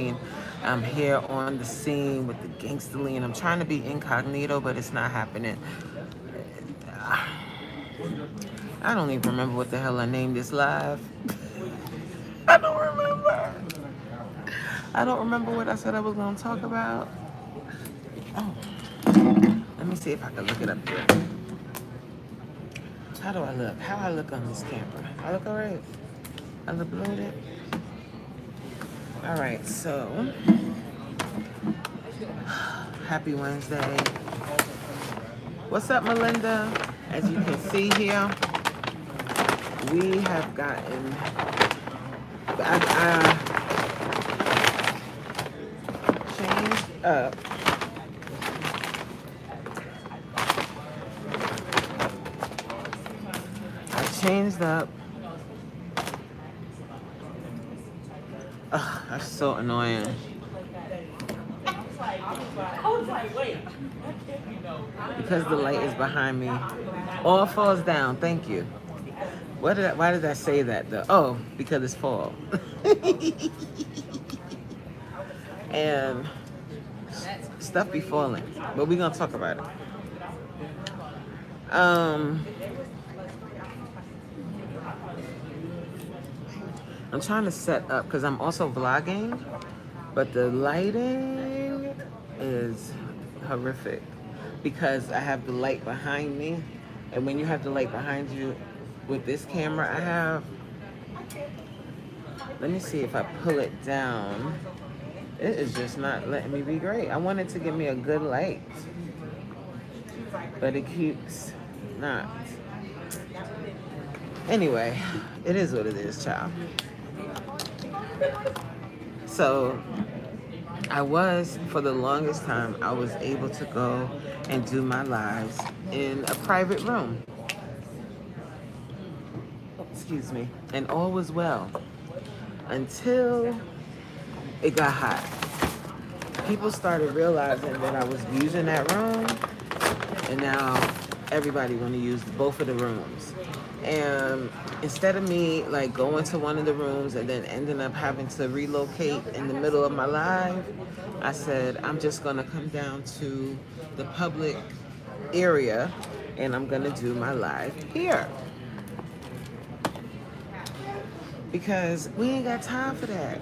Lean. I'm here on the scene with the Gangster Lean. I'm trying to be incognito, but it's not happening. I don't even remember what the hell I named this live. I don't remember. I don't remember what I said I was going to talk about. Oh, let me see if I can look it up here. How do I look? How I look on this camera? I look all right? I look loaded? All right, so happy Wednesday. What's up, Melinda? As you can see here, we have gotten, I changed up changed up. Ugh, that's so annoying. Because the light is behind me. All falls down. Thank you. Why did I say that though? Oh, because it's fall. And stuff be falling. But we're gonna talk about it. I'm trying to set up because I'm also vlogging, but the lighting is horrific because I have the light behind me, and when you have the light behind you with this camera I have, let me see if I pull it down. It is just not letting me be great. I wanted to give me a good light, but it keeps not. Anyway, it is what it is, child. So for the longest time, I was able to go and do my lives in a private room. Excuse me. And all was well until it got hot. People started realizing that I was using that room, and now everybody want to use both of the rooms. And instead of me like going to one of the rooms and then ending up having to relocate in the middle of my live, I said I'm just gonna come down to the public area and I'm gonna do my live here. Because we ain't got time for that.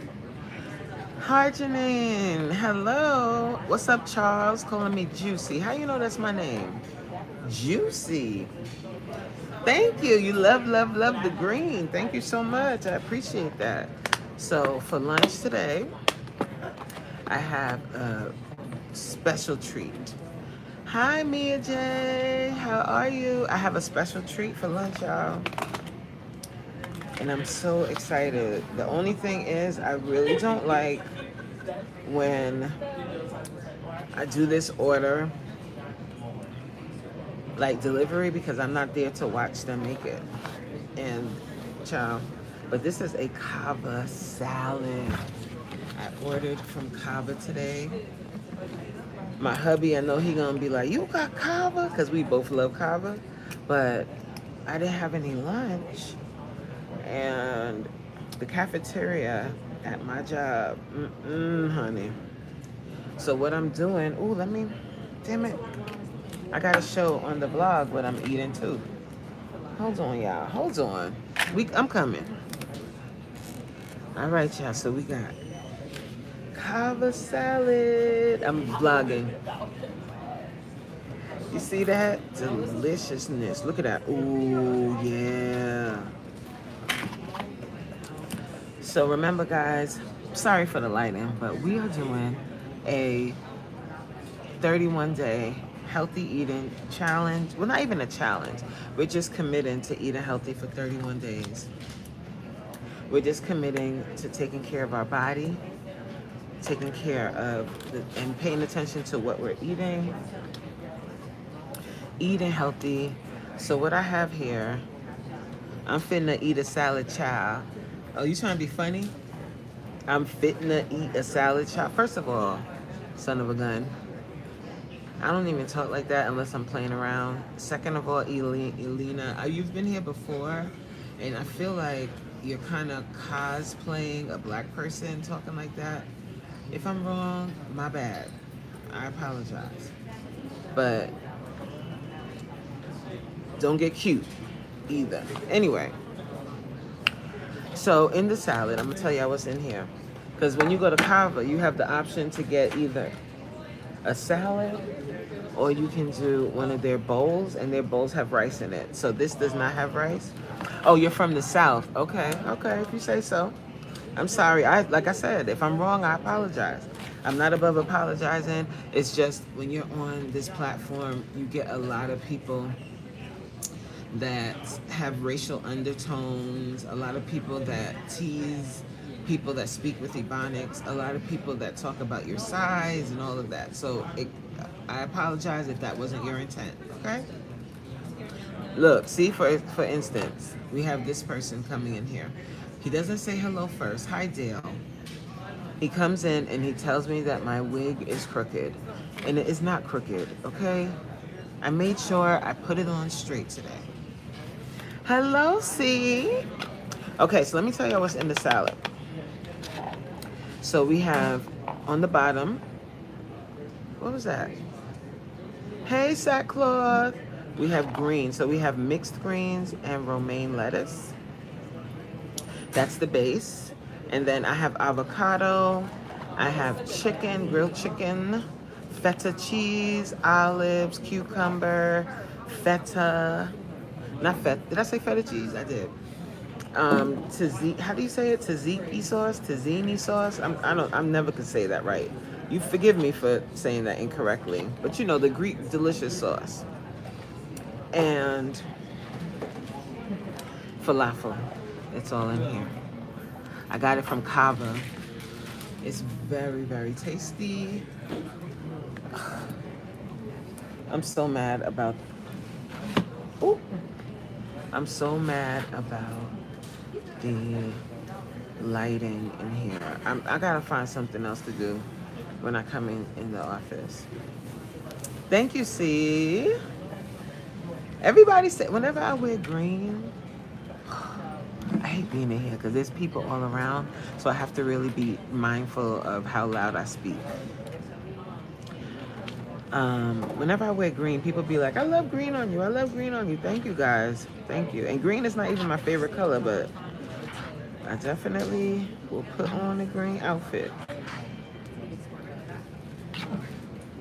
Hi Janine, hello. What's up, Charles? Calling me Juicy. How you know that's my name? Juicy. Thank you. You love the green. Thank you so much. I appreciate that. So for lunch today, I have a special treat. Hi, Mia J. How are you? I have a special treat for lunch, y'all. And I'm so excited. The only thing is, I really don't like when I do this order, like delivery, because I'm not there to watch them make it. And child, but this is a Kava salad. I ordered from Kava today. My hubby, I know he gonna be like, you got Kava? Because we both love Kava. But I didn't have any lunch. And the cafeteria at my job, honey. So what I'm doing, damn it. I gotta show on the vlog what I'm eating too. Hold on, y'all. Hold on. I'm coming. All right, y'all. So we got Kava salad. I'm vlogging. You see that? Deliciousness. Look at that. Ooh, yeah. So remember, guys, sorry for the lighting, but we are doing a 31-day healthy eating challenge. Well, not even a challenge. We're just committing to eating healthy for 31 days. We're just committing to taking care of our body, taking care of and paying attention to what we're eating healthy. So what I have here, I'm finna eat a salad, child. Oh, you trying to be funny? I'm finna eat a salad, child. First of all, son of a gun, I don't even talk like that unless I'm playing around. Second of all, Elena, you've been here before, and I feel like you're kind of cosplaying a black person talking like that. If I'm wrong, my bad. I apologize. But don't get cute either. Anyway, so in the salad, I'm gonna tell y'all what's in here. Because when you go to Kava, you have the option to get either a salad or you can do one of their bowls, and their bowls have rice in it. So this does not have rice. Oh, you're from the South. Okay, okay, if you say so. I'm sorry. Like I said, if I'm wrong, I apologize. I'm not above apologizing. It's just when you're on this platform, you get a lot of people that have racial undertones, a lot of people that tease people that speak with Ebonics, a lot of people that talk about your size and all of that. So I apologize if that wasn't your intent, okay? Look, see, for instance, we have this person coming in here. He doesn't say hello first. Hi, Dale. He comes in and he tells me that my wig is crooked. And it is not crooked, okay? I made sure I put it on straight today. Hello, C. Okay, so let me tell you what's in the salad. So we have on the bottom, what was that? Hey, Sackcloth. We have greens. So we have mixed greens and romaine lettuce. That's the base. And then I have avocado. I have chicken, grilled chicken, feta cheese, olives, cucumber, feta. Not feta. Did I say feta cheese? I did. How do you say it? Tzatziki sauce? Tzatzini sauce? I'm never could say that right. You forgive me for saying that incorrectly. But you know, the Greek delicious sauce. And falafel. It's all in here. I got it from Kava. It's very, very tasty. I'm so mad about... Ooh. I'm so mad about the lighting in here. I gotta find something else to do when I come in the office. Thank you, C. Everybody said, whenever I wear green, I hate being in here because there's people all around, so I have to really be mindful of how loud I speak. Whenever I wear green, people be like, I love green on you. I love green on you. Thank you, guys. Thank you. And green is not even my favorite color, but I definitely will put on a green outfit.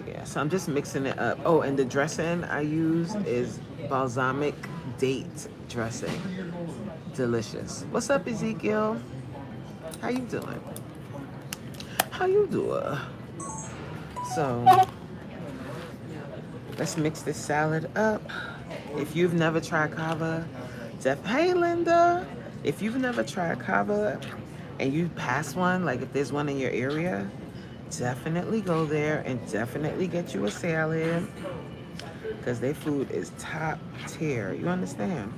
Yeah, so I'm just mixing it up. Oh, and the dressing I use is balsamic date dressing. Delicious. What's up, Ezekiel? How you doing? How you doing? So let's mix this salad up. If you've never tried Kava, hey Linda, if you've never tried Kava and you pass one, like if there's one in your area, definitely go there and definitely get you a salad because their food is top tier. You understand?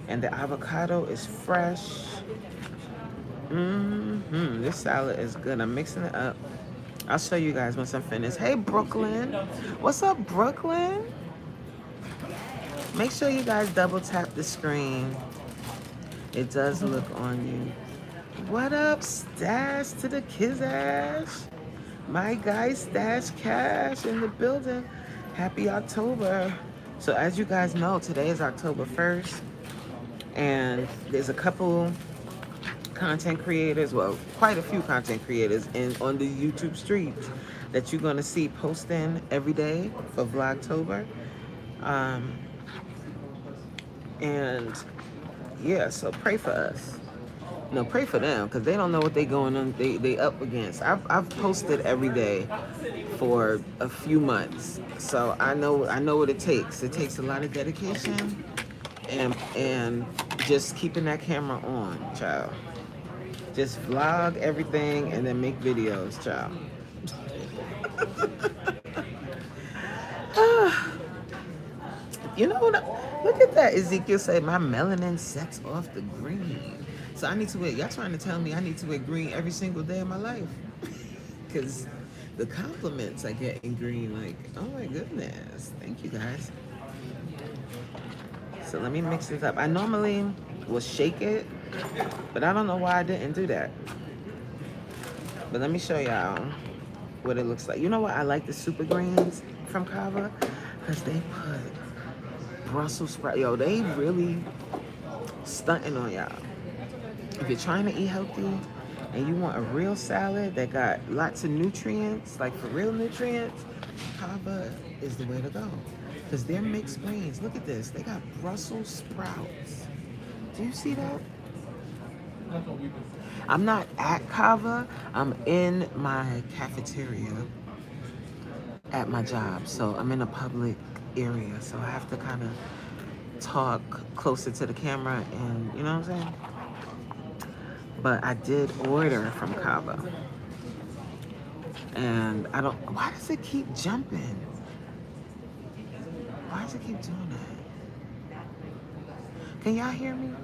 And the avocado is fresh. This salad is good. I'm mixing it up. I'll show you guys once I'm finished. Hey, Brooklyn. What's up, Brooklyn? Make sure you guys double tap the screen. It does look on you. What up, Stash to the Kizash? My guy, Stash Cash in the building. Happy October. So as you guys know, today is October 1st. And there's a couple content creators, well, quite a few content creators on the YouTube streets that you're going to see posting every day for Vlogtober. And yeah, so pray for us. No, pray for them because they don't know what they going on. They up against. I've posted every day for a few months, so I know what it takes. It takes a lot of dedication and just keeping that camera on, child. Just vlog everything and then make videos, child. You know what? Look at that. Ezekiel said my melanin sets off the green. So I need to wear, y'all trying to tell me I need to wear green every single day of my life. Because the compliments I get in green, like, oh my goodness. Thank you, guys. So let me mix this up. I normally will shake it, but I don't know why I didn't do that. But let me show y'all what it looks like. You know what? I like the super greens from Kava because they put Brussels sprout. Yo, they really stunting on y'all. If you're trying to eat healthy and you want a real salad that got lots of nutrients, like for real nutrients, Kava is the way to go. Because they're mixed greens. Look at this. They got Brussels sprouts. Do you see that? I'm not at Kava. I'm in my cafeteria at my job. So I'm in a public area. So I have to kind of talk closer to the camera and, you know what I'm saying? But I did order from Kava. And I don't, why does it keep jumping? Why does it keep doing that? Can y'all hear me?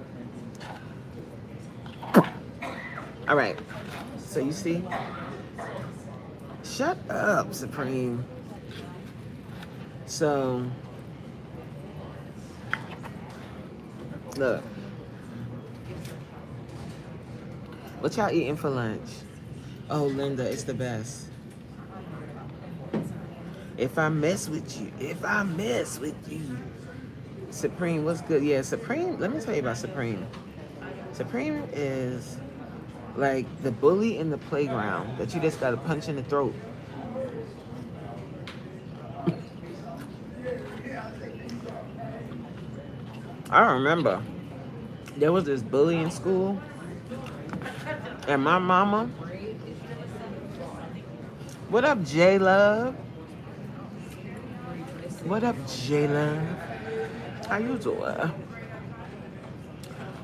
All right, so you see, shut up, Supreme. So, look, what y'all eating for lunch? Oh, Linda, it's the best. If I mess with you, Supreme, what's good? Yeah, Supreme, let me tell you about Supreme. Supreme is like the bully in the playground that you just got to punch in the throat. I remember there was this bully in school, and my mama, what up, J-Love? What up, J-Love? How you doing?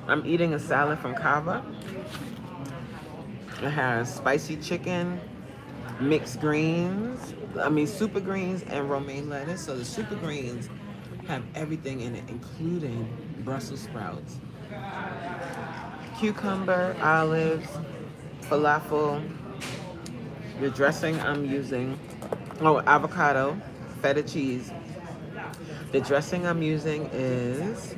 I'm eating a salad from Kava. It has spicy chicken, mixed greens, super greens and romaine lettuce. So the super greens have everything in it, including Brussels sprouts, cucumber, olives, falafel. The dressing I'm using, avocado, feta cheese. The dressing I'm using is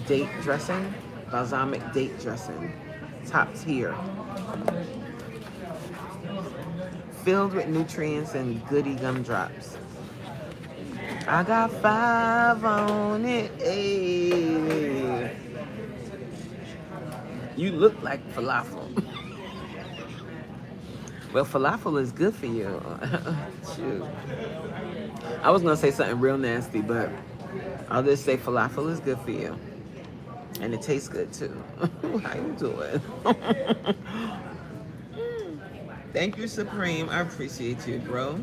date dressing, balsamic date dressing, top tier. Filled with nutrients and goody gumdrops. I got 5 on it. Hey. You look like falafel. Well, falafel is good for you. Shoot. I was gonna say something real nasty, but I'll just say falafel is good for you. And it tastes good too. How you doing? Thank you, Supreme. I appreciate you, bro.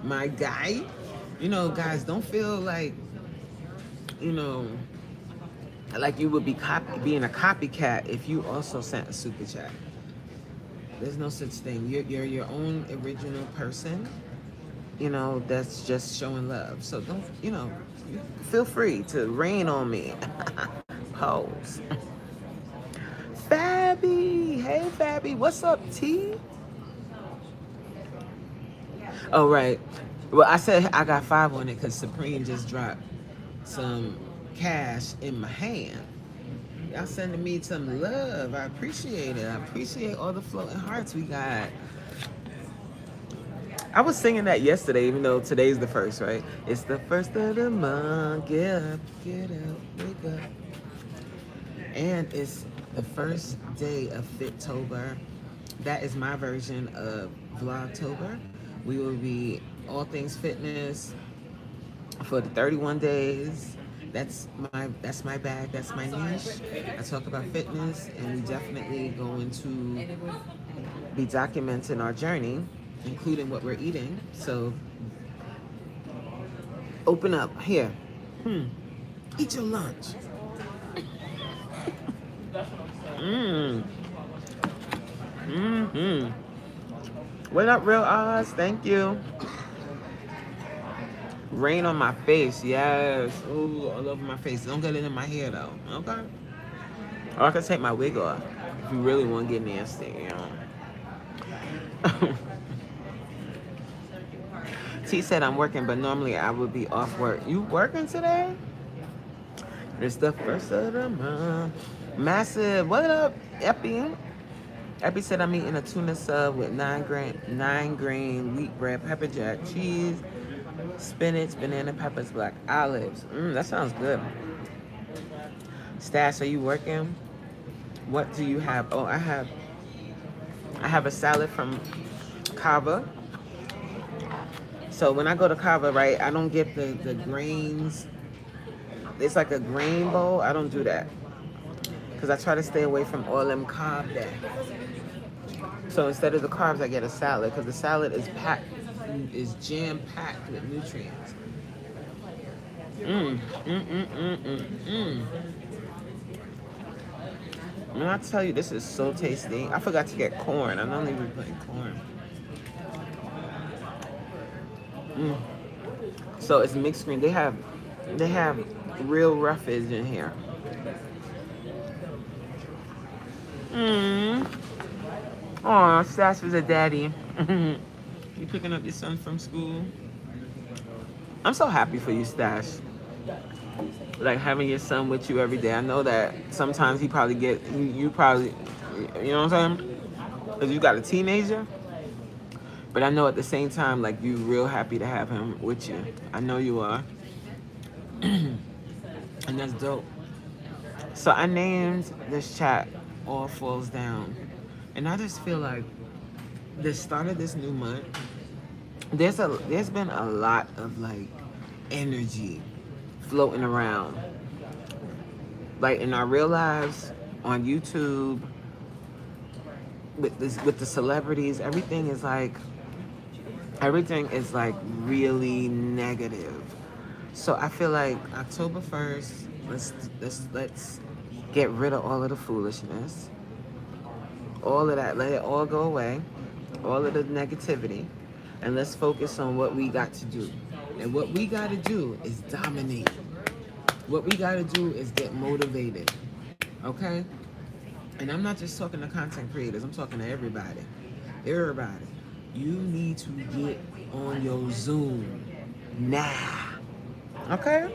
My guy. You know, guys, don't feel like, you know, like you would be being a copycat if you also sent a super chat. There's no such thing. You're your own original person, you know, that's just showing love. So don't, you know, feel free to rain on me. Pose. Fabby. Hey, Fabby. What's up, T? Oh, right. Well, I said I got 5 on it because Supreme just dropped some cash in my hand. Y'all sending me some love. I appreciate it. I appreciate all the floating hearts we got. I was singing that yesterday, even though today's the 1st, right? It's the 1st of the month. Get up, wake up. And it's the 1st day of Fittober. That is my version of Vlogtober. We will be all things fitness for the 31 days. That's my bag, that's my niche. I talk about fitness, and we definitely going to be documenting our journey, including what we're eating. So open up here. Eat your lunch. What up, Real Oz? Thank you. Rain on my face, yes. Ooh, all over my face. Don't get it in my hair though, okay? Or I can take my wig off if you really want to get nasty, you know. T said I'm working, but normally I would be off work. You working today? It's the 1st of the month. Massive, what up, Epi? Epi said I'm eating a tuna sub with 9 grain wheat bread, pepper jack, cheese, spinach, banana peppers, black olives. That sounds good. Stash, are you working? What do you have? Oh, I have a salad from Kava. So when I go to Kava, right, I don't get the grains. It's like a grain bowl. I don't do that because I try to stay away from all them carb there. So instead of the carbs, I get a salad because the salad is jam packed with nutrients. When I tell you this is so tasty, I forgot to get corn. I don't even put corn. So it's mixed green. They have real roughage in here. Oh, Stash was a daddy. You picking up your son from school? I'm so happy for you, Stash. Like having your son with you every day. I know that sometimes he probably you probably, you know what I'm saying? Because you got a teenager. But I know at the same time, like, you real happy to have him with you. I know you are. And that's dope. So I named this chat All Falls Down. And I just feel like the start of this new month, there's been a lot of like energy floating around. Like in our real lives, on YouTube, with the celebrities, everything is like really negative. So I feel like October 1st, let's get rid of all of the foolishness. All of that, let it all go away. All of the negativity. And let's focus on what we got to do. And what we got to do is dominate. What we got to do is get motivated. Okay? And I'm not just talking to content creators. I'm talking to everybody. Everybody. You need to get on your Zoom now. Okay?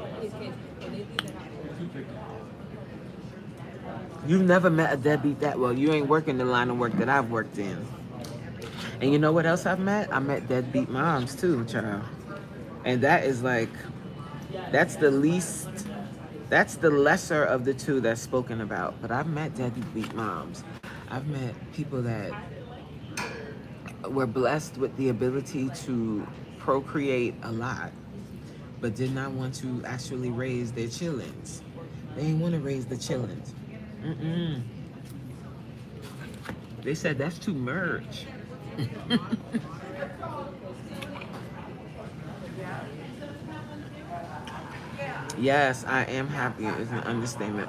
You've never met a deadbeat that well. You ain't working the line of work that I've worked in. And you know what else I've met? I met deadbeat moms too, child. And that is like, that's the lesser of the two that's spoken about. But I've met deadbeat moms. I've met people that were blessed with the ability to procreate a lot, but did not want to actually raise their chillins. They didn't want to raise the chillins. They said that's too much. Yes, I am happy is an understatement.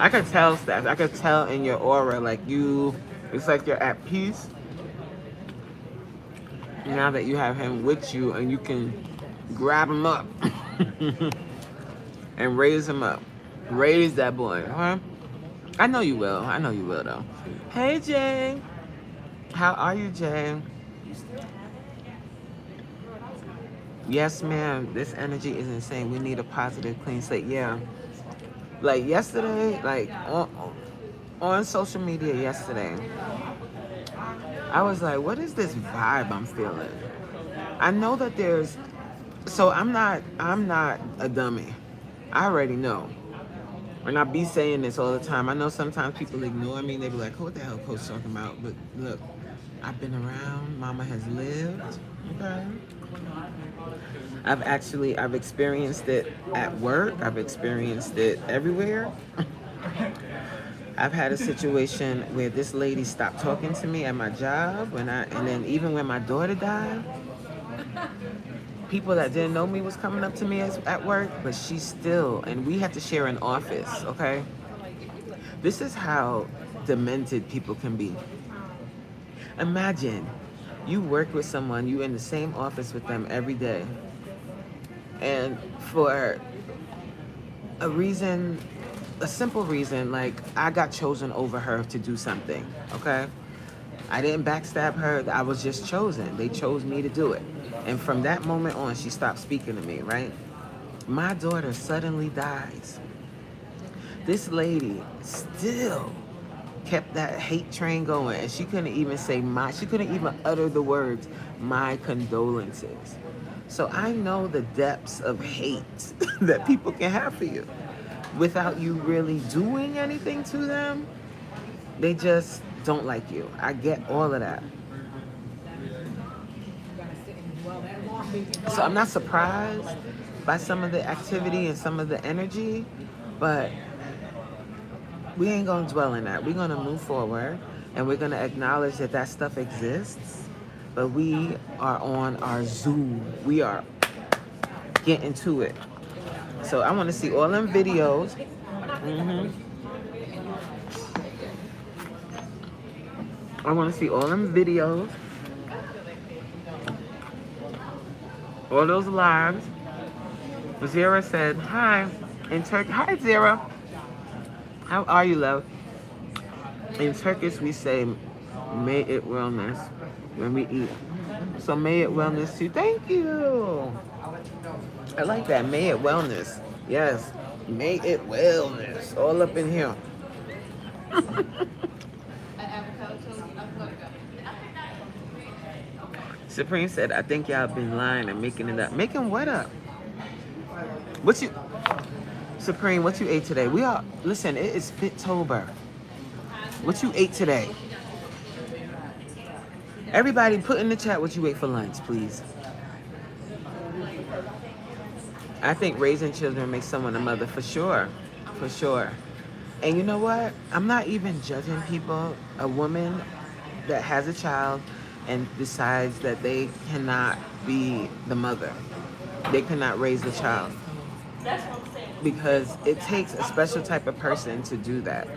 I could tell, Steph. I could tell in your aura, like it's like you're at peace. Now that you have him with you and you can grab him up and raise him up. Raise that boy, huh? I know you will. I know you will, though. Hey, Jay. How are you, Jay? Yes, ma'am. This energy is insane. We need a positive, clean slate. Yeah. Like yesterday, like on social media yesterday, I was like, what is this vibe I'm feeling? I know that so I'm not a dummy. I already know. And I be saying this all the time. I know sometimes people ignore me. They be like, what the hell Coach talking about? But look, I've been around. Mama has lived. Okay. I've experienced it at work. I've experienced it everywhere. I've had a situation where this lady stopped talking to me at my job and then even when my daughter died, people that didn't know me was coming up to me at work, but she still, and we had to share an office, okay? This is how demented people can be. Imagine you work with someone, you in the same office with them every day, and for a simple reason, like I got chosen over her to do something, okay? I didn't backstab her, I was just chosen. They chose me to do it. And from that moment on, she stopped speaking to me, right? My daughter suddenly dies. This lady still kept that hate train going, and she couldn't even say she couldn't even utter the words, my condolences. So I know the depths of hate that people can have for you without you really doing anything to them. They just don't like you. I get all of that. So I'm not surprised by some of the activity and some of the energy, but we ain't gonna dwell in that. We're gonna move forward, and we're gonna acknowledge that that stuff exists, but we are on our Zoom. We are getting to it. So I want to see all them videos. I want to see all them videos, all those lives. Zara said hi in Turkey. Hi, Zara. How are you, love? In Turkish, we say, may it wellness when we eat. So may it wellness too. Thank you. I like that. May it wellness. Yes. May it wellness. All up in here. Supreme said, I think y'all been lying and making it up. Making what up? What you... Supreme, what you ate today? We are... Listen, it is Fittober. What you ate today? Everybody put in the chat what you ate for lunch, please. I think raising children makes someone a mother for sure. For sure. And you know what? I'm not even judging people. A woman that has a child and decides that they cannot be the mother. They cannot raise the child. Because it takes a special type of person to do that.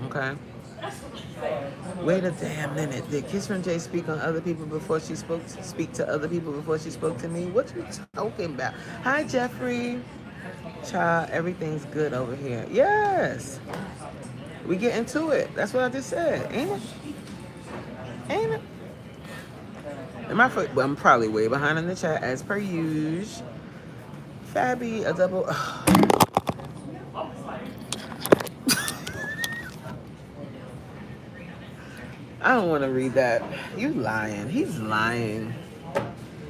Okay? Wait a damn minute. Did Kiss from Jay speak on other people before she speak to other people before she spoke to me? What you talking about? Hi, Jeffrey. Child, everything's good over here. Yes. We get into it. That's what I just said. Ain't it? Ain't it? Well, I'm probably way behind in the chat as per usual. Fabby, a double. I don't want to read that. You lying. He's lying.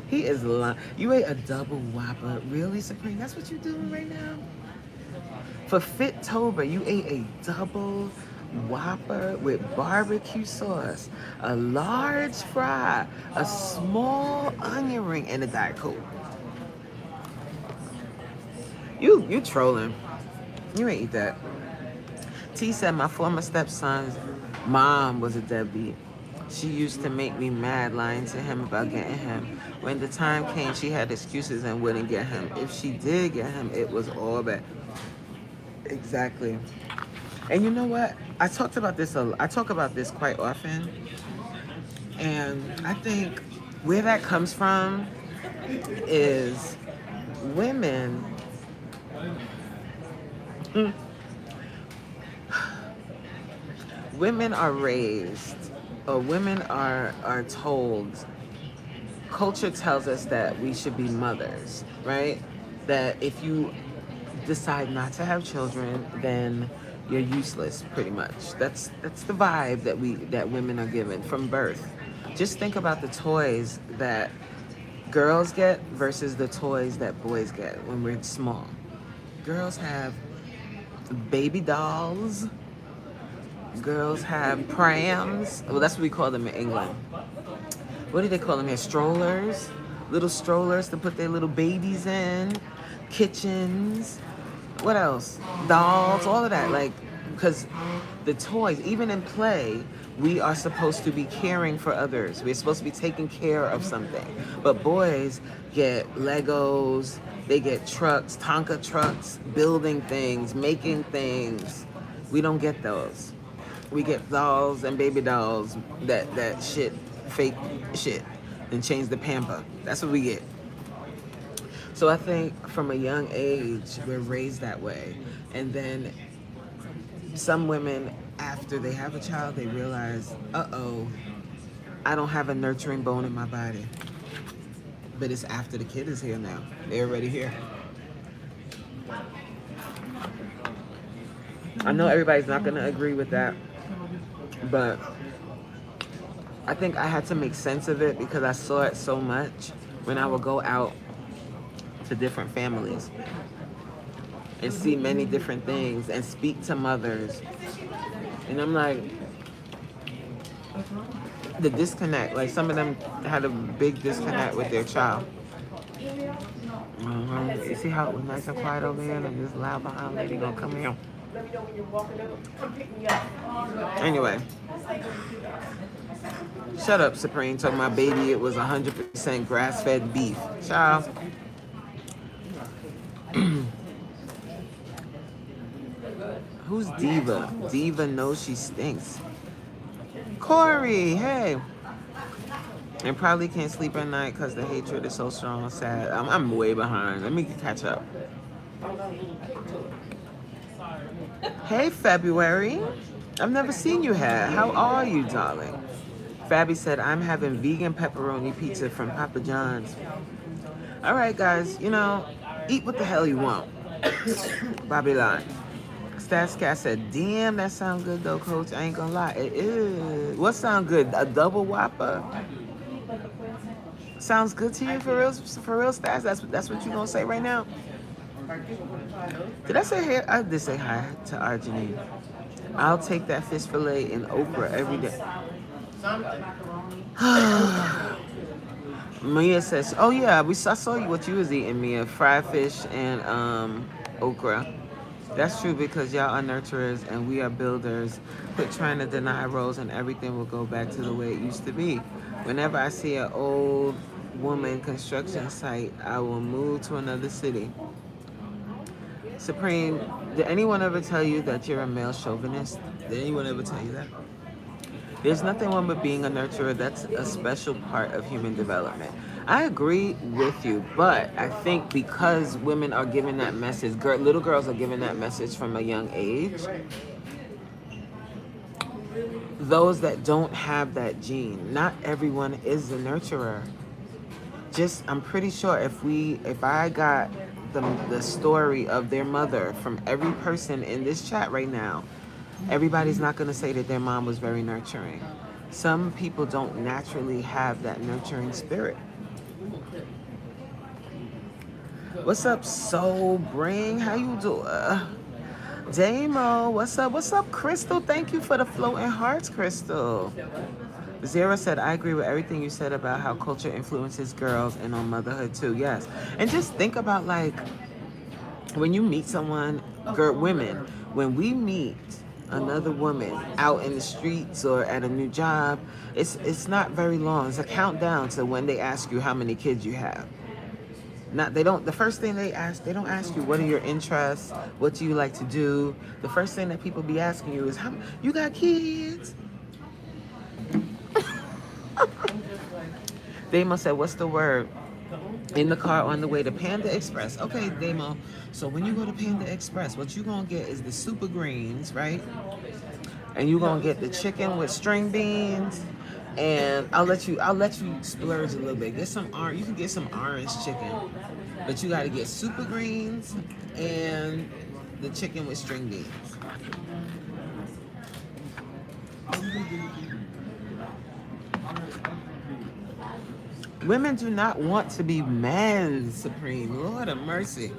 He is lying. You ate a double Whopper. Really, Supreme? That's what you're doing right now? For Fittober, you ate a double Whopper with barbecue sauce, a large fry, a small onion ring, and a Diet Coke. You trolling. You ain't eat that. T said my former stepson's mom was a deadbeat. She used to make me mad lying to him about getting him. When the time came, she had excuses and wouldn't get him. If she did get him, it was all bad. Exactly. And you know what? I talk about this quite often. And I think where that comes from is women women are raised, or women are told, culture tells us that we should be mothers, right? That if you decide not to have children, then you're useless, pretty much. That's the vibe that women are given from birth. Just think about the toys that girls get versus the toys that boys get when we're small. Girls have baby dolls. Girls have prams. Well, that's what we call them in England. What do they call them here? Strollers. Little strollers to put their little babies in. Kitchens. What else? Dolls. All of that. Like, because the toys, even in play, we are supposed to be caring for others. We're supposed to be taking care of something. But boys get Legos. They get trucks, Tonka trucks, building things, making things. We don't get those. We get dolls and baby dolls that shit, fake shit, and change the pamper. That's what we get. So I think from a young age, we're raised that way. And then some women, after they have a child, they realize, uh-oh, I don't have a nurturing bone in my body. But it's after the kid is here now. They're already here. I know everybody's not going to agree with that. But I think I had to make sense of it because I saw it so much when I would go out to different families and see many different things and speak to mothers. And I'm like, the disconnect, like some of them had a big disconnect with their child. You see how it was nice and quiet over here and this loud behind lady gonna come here. Anyway, shut up, Supreme. Talking my baby, it was 100% grass-fed beef. Child. Who's Diva? Diva knows she stinks. Corey, hey. And probably can't sleep at night because the hatred is so strong. Sad. I'm way behind. Let me catch up. Hey, February. I've never seen you here. How are you, darling? Fabby said, I'm having vegan pepperoni pizza from Papa John's. All right, guys. You know, eat what the hell you want. Babylon. Statscat said, damn, that sound good, though, Coach. I ain't gonna lie. It is. What sound good? A double Whopper? Sounds good to you for real, Stats? That's what you gonna say right now? Did I say hey? I did say hi to Arginine. I'll take that fish fillet and okra every day. Mia says, oh yeah, I saw you what you was eating, Mia. Fried fish and okra. That's true because y'all are nurturers and we are builders. Quit trying to deny roles and everything will go back to the way it used to be. Whenever I see an old woman construction site, I will move to another city. Supreme, did anyone ever tell you that you're a male chauvinist? Did anyone ever tell you that? There's nothing wrong with being a nurturer. That's a special part of human development. I agree with you, but I think because women are given that message, little girls are given that message from a young age, those that don't have that gene, not everyone is a nurturer. I'm pretty sure if I got the story of their mother from every person in this chat right now, everybody's not going to say that their mom was very nurturing. Some people don't naturally have that nurturing spirit. What's up, Soul Bring? How you doing? Damo, what's up? What's up, Crystal? Thank you for the floating hearts, Crystal. Zara said, I agree with everything you said about how culture influences girls and on motherhood too. Yes. And just think about like when you meet someone, women, when we meet another woman out in the streets or at a new job, it's not very long. It's a countdown to when they ask you how many kids you have. The first thing they don't ask you, what are your interests? What do you like to do? The first thing that people be asking you is, you got kids? Damo said, what's the word? In the car on the way to Panda Express. Okay, Damo. So when you go to Panda Express, what you're going to get is the super greens, right? And you're going to get the chicken with string beans. And I'll let you splurge a little bit. You can get some orange chicken. But you got to get super greens and the chicken with string beans. Women do not want to be men, Supreme. Lord of mercy.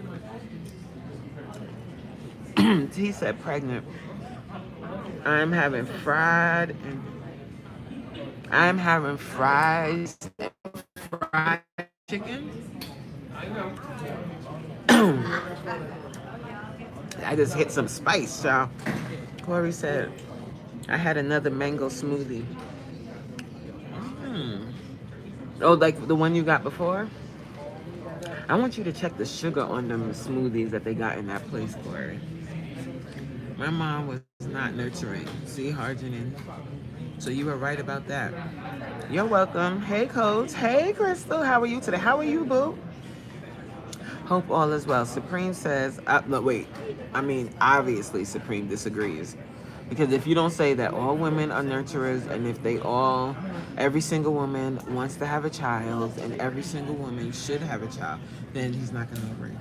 He said pregnant. I'm having fried chicken. I just hit some spice, y'all. Corey said, I had another mango smoothie. Oh, like the one you got before? I want you to check the sugar on them smoothies that they got in that place, Corey. My mom was not nurturing. See, Harjinin. So you were right about that. You're welcome. Hey, Coach. Hey, Crystal. How are you today? How are you, boo? Hope all is well. Supreme says, obviously Supreme disagrees. Because if you don't say that all women are nurturers and if every single woman wants to have a child and every single woman should have a child, then he's not going to agree.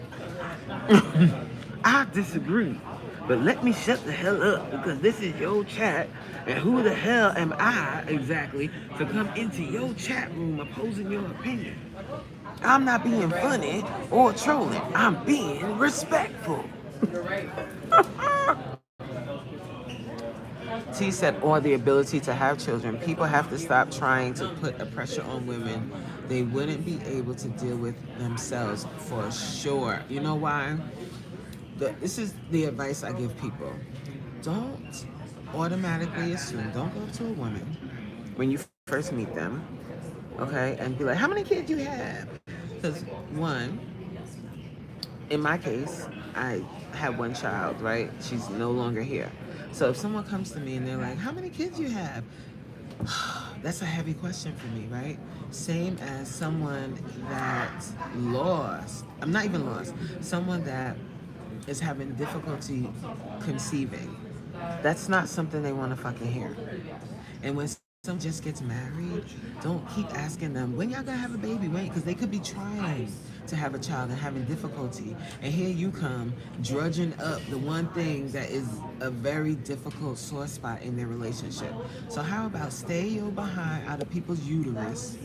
I disagree. But let me shut the hell up because this is your chat. And who the hell am I exactly to come into your chat room opposing your opinion? I'm not being funny or trolling. I'm being respectful. T said, or the ability to have children. People have to stop trying to put a pressure on women they wouldn't be able to deal with themselves for sure. You know why? This is the advice I give people. Don't automatically assume, don't go up to a woman when you first meet them, okay, and be like, how many kids you have? Because one, in my case, I had one child, right? She's no longer here. So if someone comes to me and they're like, how many kids you have? That's a heavy question for me, right? Same as someone that I'm not even lost, someone that is having difficulty conceiving. That's not something they want to fucking hear. And when someone just gets married, don't keep asking them, when y'all gonna have a baby? Wait, because they could be trying to have a child and having difficulty. And here you come, drudging up the one thing that is a very difficult sore spot in their relationship. So how about stay your behind out of people's uterus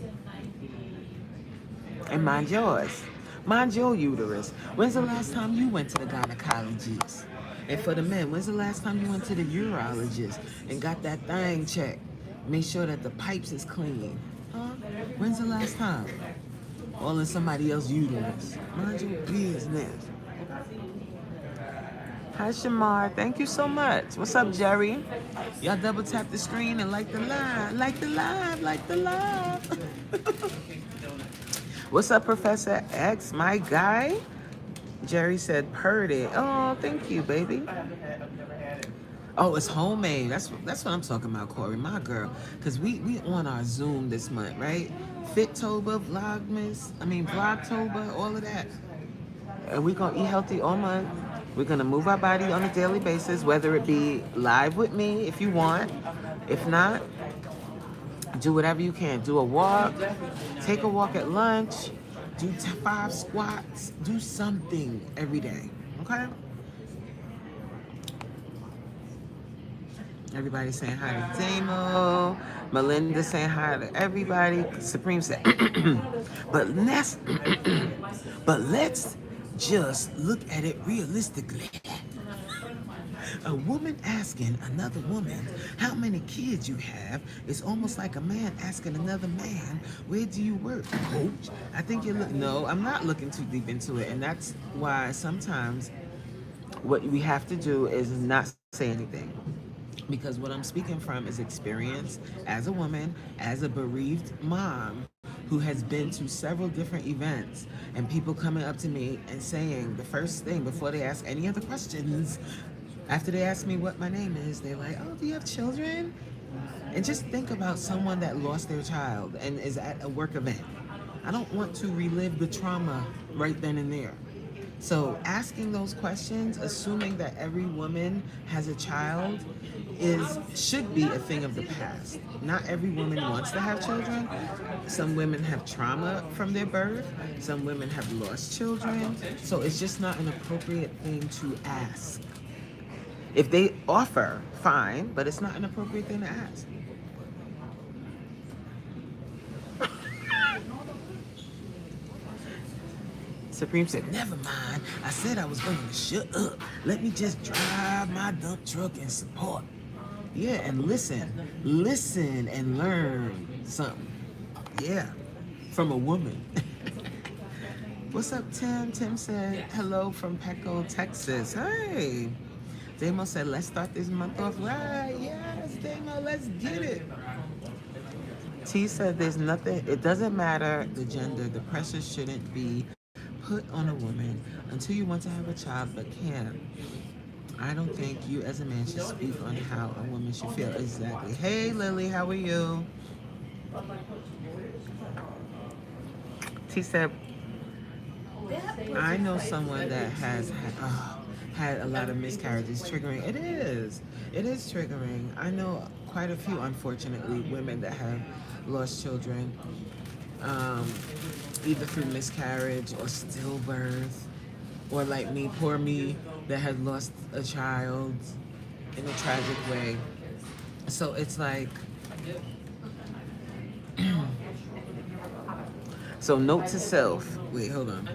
and mind yours. Mind your uterus. When's the last time you went to the gynecologist? And for the men, when's the last time you went to the urologist and got that thing checked? Make sure that the pipes is clean. Huh? When's the last time? All in somebody else's uterus. Mind your business. Hi, Shamar. Thank you so much. What's up, Jerry? Y'all double tap the screen and like the live. Like the live. Like the live. What's up, Professor X, my guy? Jerry said, purred it. Oh, thank you, baby. Oh, it's homemade. That's what I'm talking about, Corey, my girl. Because we on our Zoom this month, right? Fittober, Vlogtober, all of that. And we're going to eat healthy all month. We're going to move our body on a daily basis, whether it be live with me if you want. If not, do whatever you can. Do a walk, take a walk at lunch, do 5 squats, do something every day, okay? Everybody saying hi to Damo. Melinda saying hi to everybody. Supreme said, but let's just look at it realistically. A woman asking another woman how many kids you have is almost like a man asking another man, where do you work, coach? I think you're no, I'm not looking too deep into it. And that's why sometimes what we have to do is not say anything. Because what I'm speaking from is experience as a woman, as a bereaved mom who has been to several different events, and people coming up to me and saying the first thing before they ask any other questions, after they ask me what my name is, they're like, oh, do you have children? And just think about someone that lost their child and is at a work event. I don't want to relive the trauma right then and there. So asking those questions, assuming that every woman has a child, should be a thing of the past. Not every woman wants to have children. Some women have trauma from their birth. Some women have lost children. So it's just not an appropriate thing to ask. If they offer, fine, but it's not an appropriate thing to ask. Supreme said, never mind. I said I was going to shut up. Let me just drive my dump truck and support. Yeah, and listen and learn something. Yeah, from a woman. What's up, Tim? Tim said, hello from Peco, Texas. Hey. Damo said, let's start this month off right. Yes, Damo, let's get it. T said, there's nothing, it doesn't matter the gender. The pressure shouldn't be put on a woman until you want to have a child but can't. I don't think you as a man should speak on how a woman should feel. Exactly. Hey, Lily, how are you? T said, I know someone that has had a lot of miscarriages. Triggering. It is triggering. I know quite a few, unfortunately, women that have lost children, either through miscarriage or stillbirth, or like me, poor me, that had lost a child in a tragic way. So it's like, so note to self. Wait, hold on.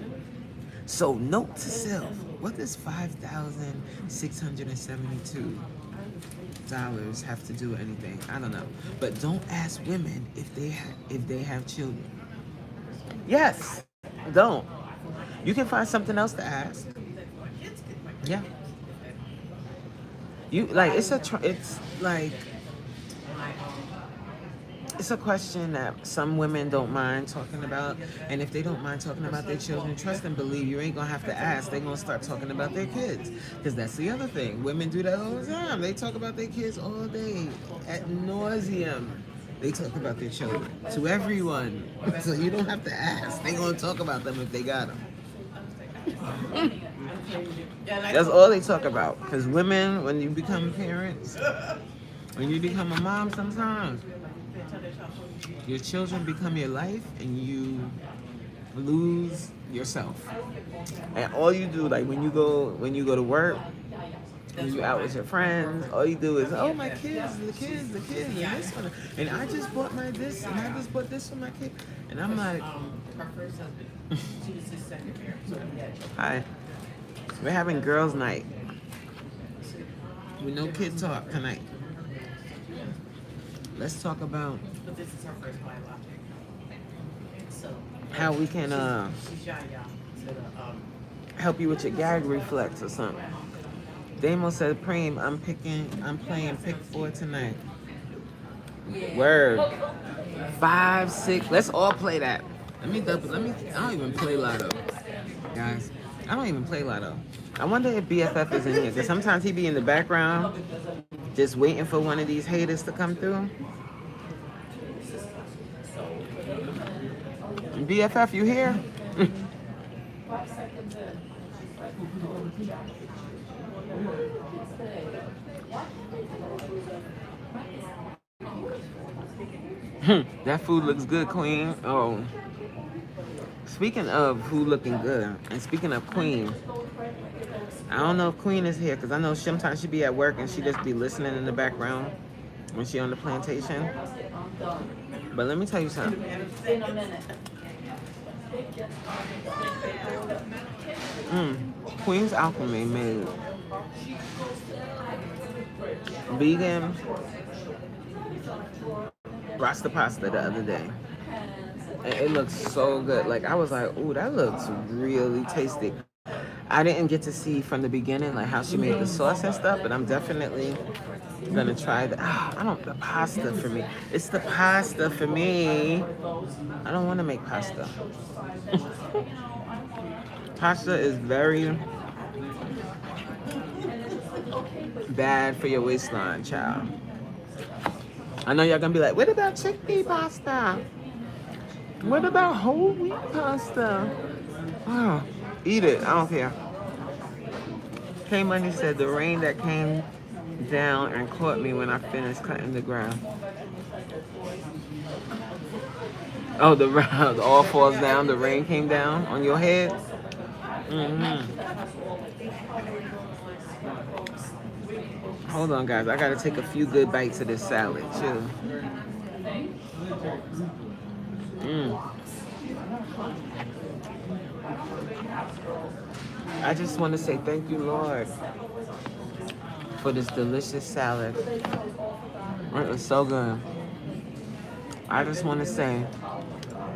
So note to self. What does $5,672 have to do with anything? I don't know. But don't ask women if they have children. Yes, don't. You can find something else to ask. Yeah. You like it's a question that some women don't mind talking about, and if they don't mind talking about their children, trust and believe you ain't gonna have to ask. They're gonna start talking about their kids, because that's the other thing. Women do that all the time. They talk about their kids all day at nauseum. They talk about their children to everyone, so you don't have to ask. They gonna talk about them if they got them. That's all they talk about. Because women, when you become parents, when you become a mom, sometimes your children become your life and you lose yourself. And all you do, like when you go to work, when you out with your friends, all you do is, oh, my kids, the kids, and this one, and I just bought my this, and I just bought this for my kid, and I'm like, hi, we're having girls' night with no kid talk tonight. Let's talk about how we can help you with your gag reflex or something. Damo said, Preem, I'm playing pick 4 tonight. Word. 5, 6. Let's all play that. I don't even play Lotto. Guys, I don't even play Lotto. I wonder if BFF is in here, because sometimes he be in the background just waiting for one of these haters to come through. BFF, you here? That food looks good, Queen. Oh, speaking of food looking good, and speaking of Queen, I don't know if Queen is here, because I know sometimes she be at work and she just be listening in the background when she on the plantation. But let me tell you something. Queen's Alchemy made vegan Rasta pasta the other day. And it looks so good. Like, I was like, ooh, that looks really tasty. I didn't get to see from the beginning, like, how she made the sauce and stuff, but I'm definitely gonna try the pasta for me. It's the pasta for me. I don't want to make pasta. Pasta is very bad for your waistline, child. I know y'all gonna be like, what about chickpea pasta? What about whole wheat pasta? Oh, eat it, I don't care. K Money said the rain that came down and caught me when I finished cutting the grass. Oh, the all falls down, the rain came down on your head? Hold on, guys. I gotta take a few good bites of this salad, too. I just want to say thank you, Lord, for this delicious salad. It was so good. I just want to say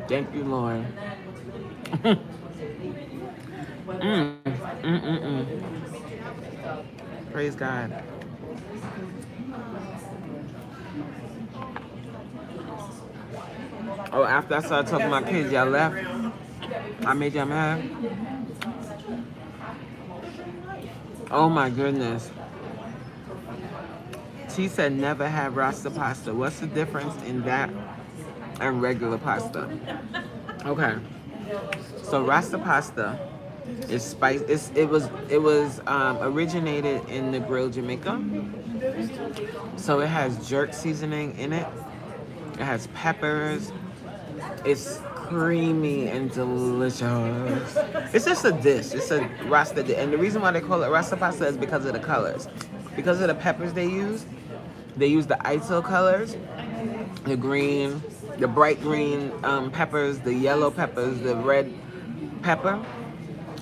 thank you, Lord. Praise God. Oh, after I started talking to my kids, y'all left. I made y'all mad. Oh my goodness. She said never have Rasta pasta. What's the difference in that and regular pasta? Okay. So Rasta pasta is spice. It was originated in the Grill Jamaica. So it has jerk seasoning in it. It has peppers. It's creamy and delicious. It's just a dish. It's a rasta dish. And the reason why they call it rasta pasta is because of the colors. Because of the peppers they use. They use the ISO colors, the green, the bright green peppers, the yellow peppers, the red pepper,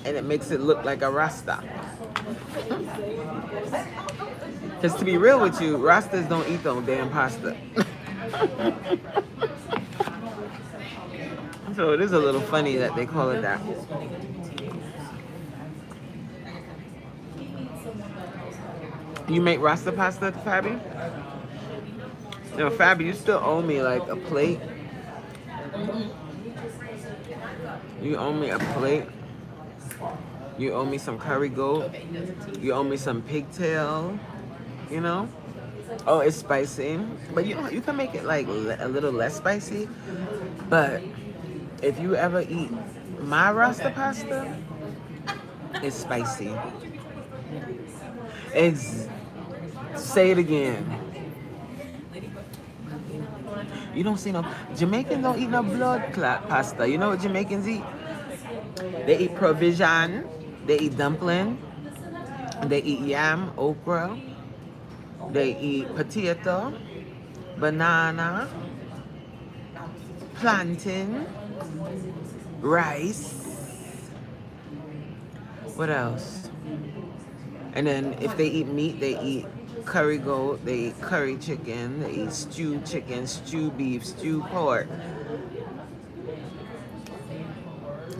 and it makes it look like a rasta. Because to be real with you, rastas don't eat no damn pasta. So it is a little funny that they call it that. You make rasta pasta, Fabi? No, Fabi, you still owe me like a plate. You owe me a plate. You owe me some curry goat. You owe me some pigtail. You know? Oh, it's spicy. But you know, you can make it like a little less spicy. But if you ever eat my rasta pasta, it's spicy. Say it again. You don't see no Jamaicans don't eat no blood clot pasta. You know what Jamaicans eat? They eat provision. They eat dumpling. They eat yam, okra. They eat potato, banana, plantain, rice. What else? And then if they eat meat, they eat curry goat, they eat curry chicken, they eat stewed chicken, stewed beef, stewed pork.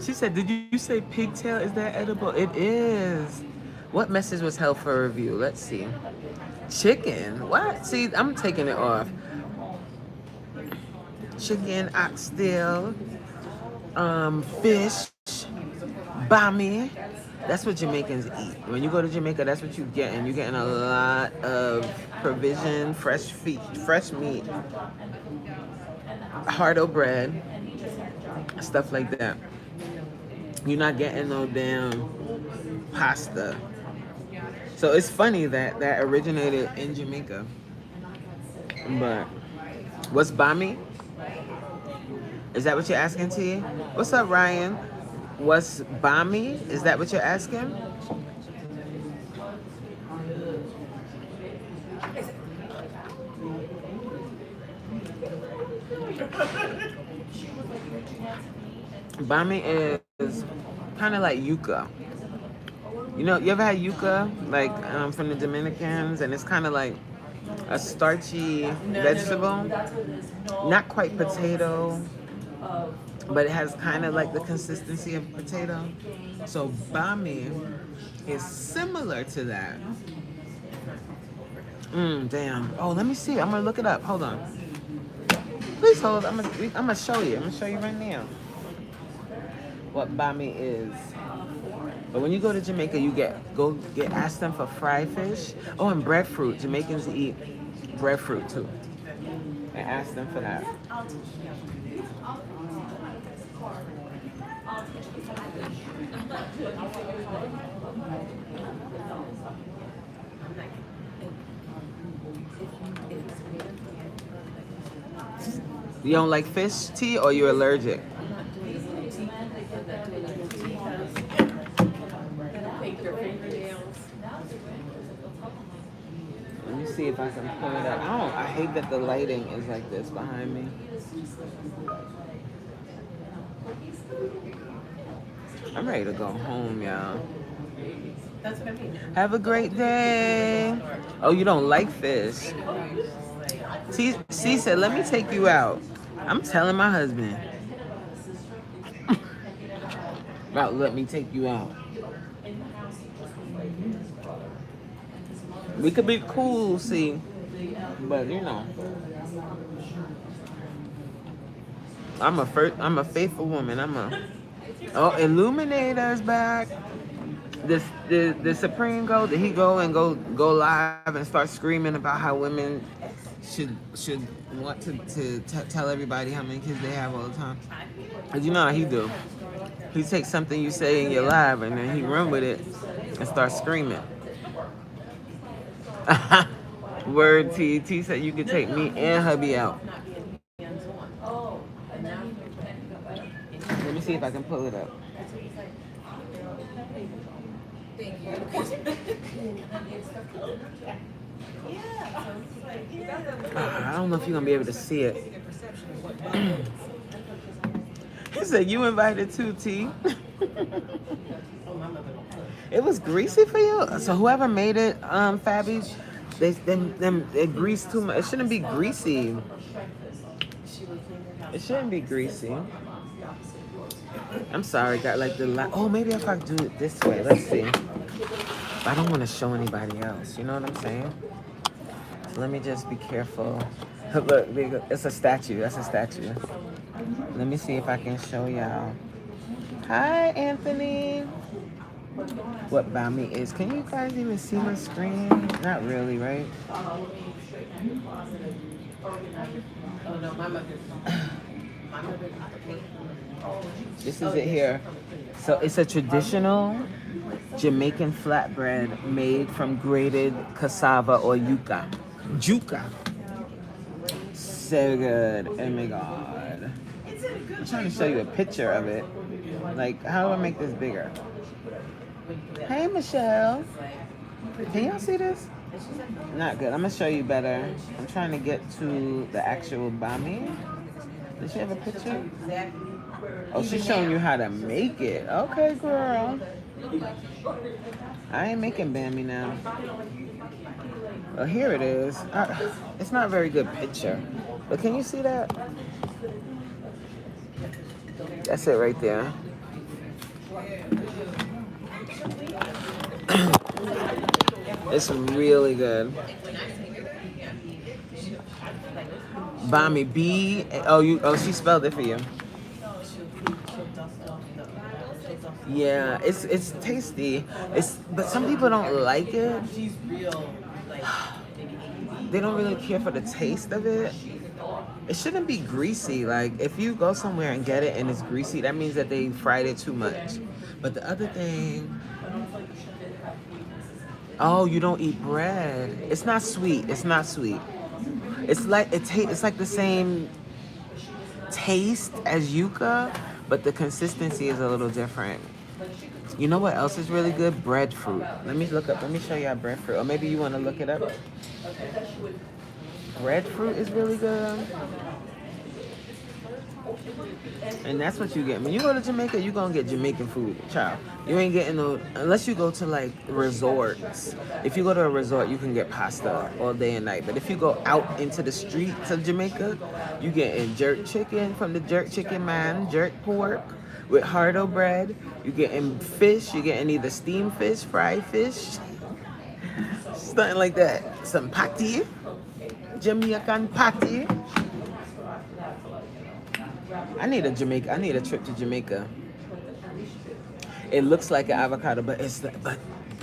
She said, did you say pigtail? Is that edible? It is. What message was held for review? Let's see. Chicken? What? See, I'm taking it off. Chicken, oxtail, fish, bami. That's what Jamaicans eat. When you go to Jamaica, that's what you're getting. You're getting a lot of provision, fresh meat, hardo bread, stuff like that. You're not getting no damn pasta. So it's funny that that originated in Jamaica. But what's bami? Is that what you're asking, T? What's up, Ryan? What's bami? Is that what you're asking? Bami is kind of like yuca. You know, you ever had yuca, like from the Dominicans, and it's kind of like a starchy vegetable, not quite potato, but it has kind of like the consistency of potato. So bami is similar to that. Damn. Oh, let me see. I'm gonna look it up. Hold on. Please hold. I'm gonna show you. I'm gonna show you right now what bami is. But when you go to Jamaica, you ask them for fried fish. Oh, and breadfruit. Jamaicans eat breadfruit too. And ask them for that. You don't like fish, T, or you're allergic? Let me see if I can pull it up. I hate that the lighting is like this behind me. I'm ready to go home, y'all. That's what I mean. Have a great day. Oh, you don't like fish? C said, let me take you out. I'm telling my husband. About let me take you out. We could be cool, see, but you know, I'm a faithful woman. Oh, Illuminator's back. The Supreme go, did he go live and start screaming about how women should want to tell everybody how many kids they have all the time? Cause you know how he do. He takes something you say in your live and then he run with it and start screaming. Word. T said you could take me and hubby out. see if I can pull it up. I don't know if you're gonna be able to see it. He said you invited too, T. It was greasy for you. So whoever made it, Fabby, they greased too much. It shouldn't be greasy. It shouldn't be greasy. I'm sorry, got like the oh, maybe if I do it this way. Let's see. I don't want to show anybody else. You know what I'm saying? So let me just be careful. Look, it's a statue. That's a statue. Let me see if I can show y'all. Hi, Anthony. What Bami is. Can you guys even see my screen? Not really, right? This is it here. So it's a traditional Jamaican flatbread made from grated cassava or yuca. Juca. So good. Oh my God. I'm trying to show you a picture of it. Like, how do I make this bigger? Hey, Michelle. Can y'all see this? Not good. I'm going to show you better. I'm trying to get to the actual Bami. Does she have a picture? Oh, she's showing you how to make it. Okay, girl. I ain't making Bambi now. Well, here it is. It's not a very good picture. But can you see that? That's it right there. It's really good. Bami, B. Oh, she spelled it for you. Yeah, it's tasty. But some people don't like it. They don't really care for the taste of it. It shouldn't be greasy. Like, if you go somewhere and get it and it's greasy, that means that they fried it too much. But the other thing, oh, you don't eat bread. It's not sweet. It's not sweet. It's like it's like the same taste as yuca, but the consistency is a little different. You know what else is really good? Breadfruit. Let me show you how breadfruit. Or maybe you want to look it up. Breadfruit is really good. And that's what you get. When you go to Jamaica, you're going to get Jamaican food, child. You ain't getting no, unless you go to like resorts. If you go to a resort, you can get pasta all day and night. But if you go out into the streets of Jamaica, you getting jerk chicken from the jerk chicken man, jerk pork with hardo bread. You getting fish. You getting either steamed fish, fried fish, something like that. Some patty, Jamaican patty. I need a trip to Jamaica. It looks like an avocado, but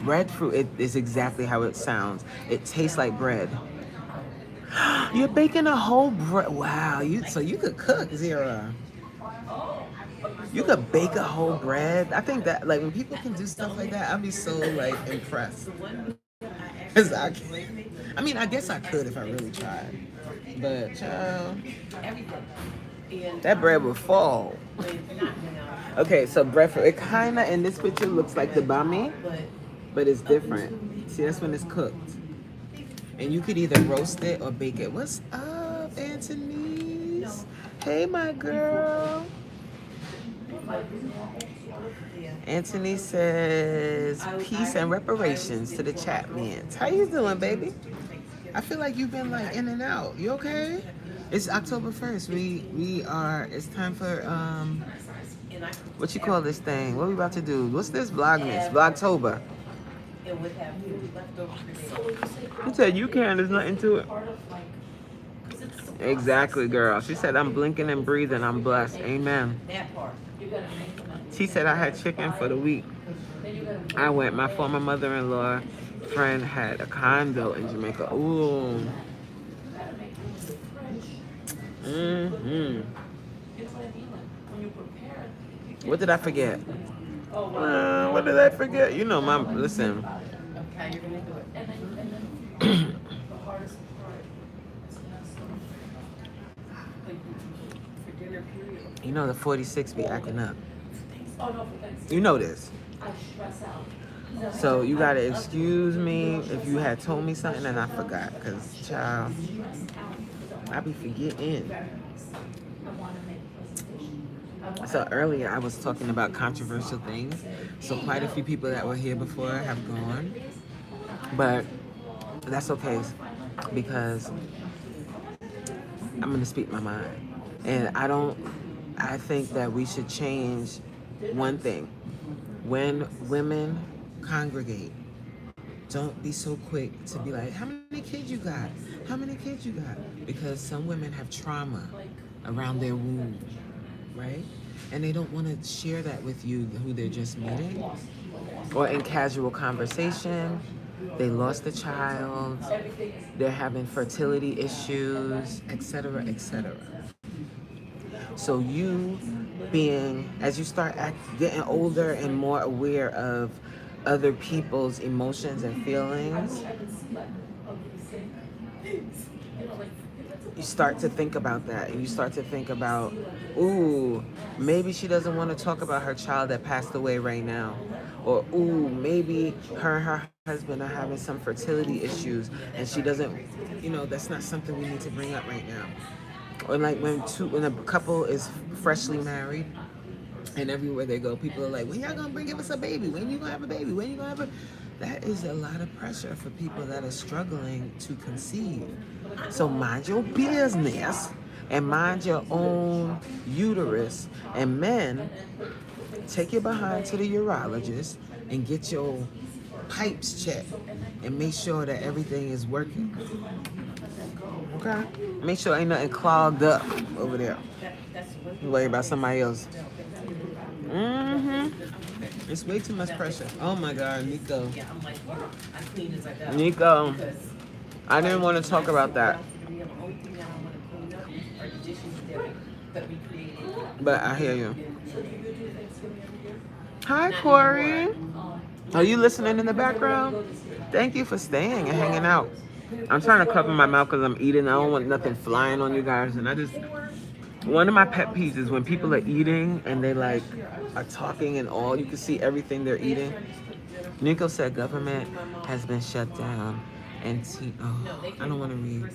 breadfruit, it is exactly how it sounds. It tastes like bread. You're baking a whole bread. Wow, so you could cook, Zira. You could bake a whole bread. I think that, like, when people can do stuff like that, I'd be so, like, impressed. Cause I mean, I guess I could if I really tried. But, child, that bread would fall. Okay, so breadfruit. It kind of, in this picture, looks like the bami, but it's different. See, that's when it's cooked. And you could either roast it or bake it. What's up, Anthony's? Hey, my girl. Anthony says, peace and reparations to the Chapmans. How you doing, baby? I feel like you've been like in and out. You okay? It's October 1st. It's time for, what you call this thing? What are we about to do? What's this? Vlogmas. Vlogtober. Who said you can? There's nothing to it. Exactly, girl. She said, I'm blinking and breathing. I'm blessed. Amen. She said I had chicken for the week. I went. My former mother-in-law friend had a condo in Jamaica. Ooh. What did I forget? What did I forget? You know, Mom, listen. You know the 46 be acting up. You know this. So you gotta excuse me if you had told me something and I forgot. Because, child, I be forgetting. So earlier I was talking about controversial things. So quite a few people that were here before have gone. But that's okay because I'm gonna speak my mind. And I think that we should change one thing. When women congregate, don't be so quick to be like, how many kids you got? How many kids you got? Because some women have trauma around their womb, right? And they don't want to share that with you, who they're just meeting. Or in casual conversation, they lost a child, they're having fertility issues, etc., etc. So you being, as you start getting older and more aware of other people's emotions and feelings, you start to think about that. And you start to think about, ooh, maybe she doesn't want to talk about her child that passed away right now. Or, ooh, maybe her and her husband are having some fertility issues and she doesn't, that's not something we need to bring up right now. Or like when a couple is freshly married and everywhere they go, people are like, when y'all gonna give us a baby? When you gonna have a baby? When you gonna have a... That is a lot of pressure for people that are struggling to conceive. So mind your business and mind your own uterus. And men, take your behind to the urologist and get your pipes checked and make sure that everything is working. Okay? Make sure ain't nothing clogged up over there. You worry about somebody else. It's way too much pressure. Oh my God, Nico. Nico, I didn't want to talk about that. But I hear you. Hi, Corey. Are you listening in the background? Thank you for staying and hanging out. I'm trying to cover my mouth because I'm eating. I don't want nothing flying on you guys. And one of my pet peeves is when people are eating and they like are talking and all. You can see everything they're eating. Nico said government has been shut down. And I don't want to read.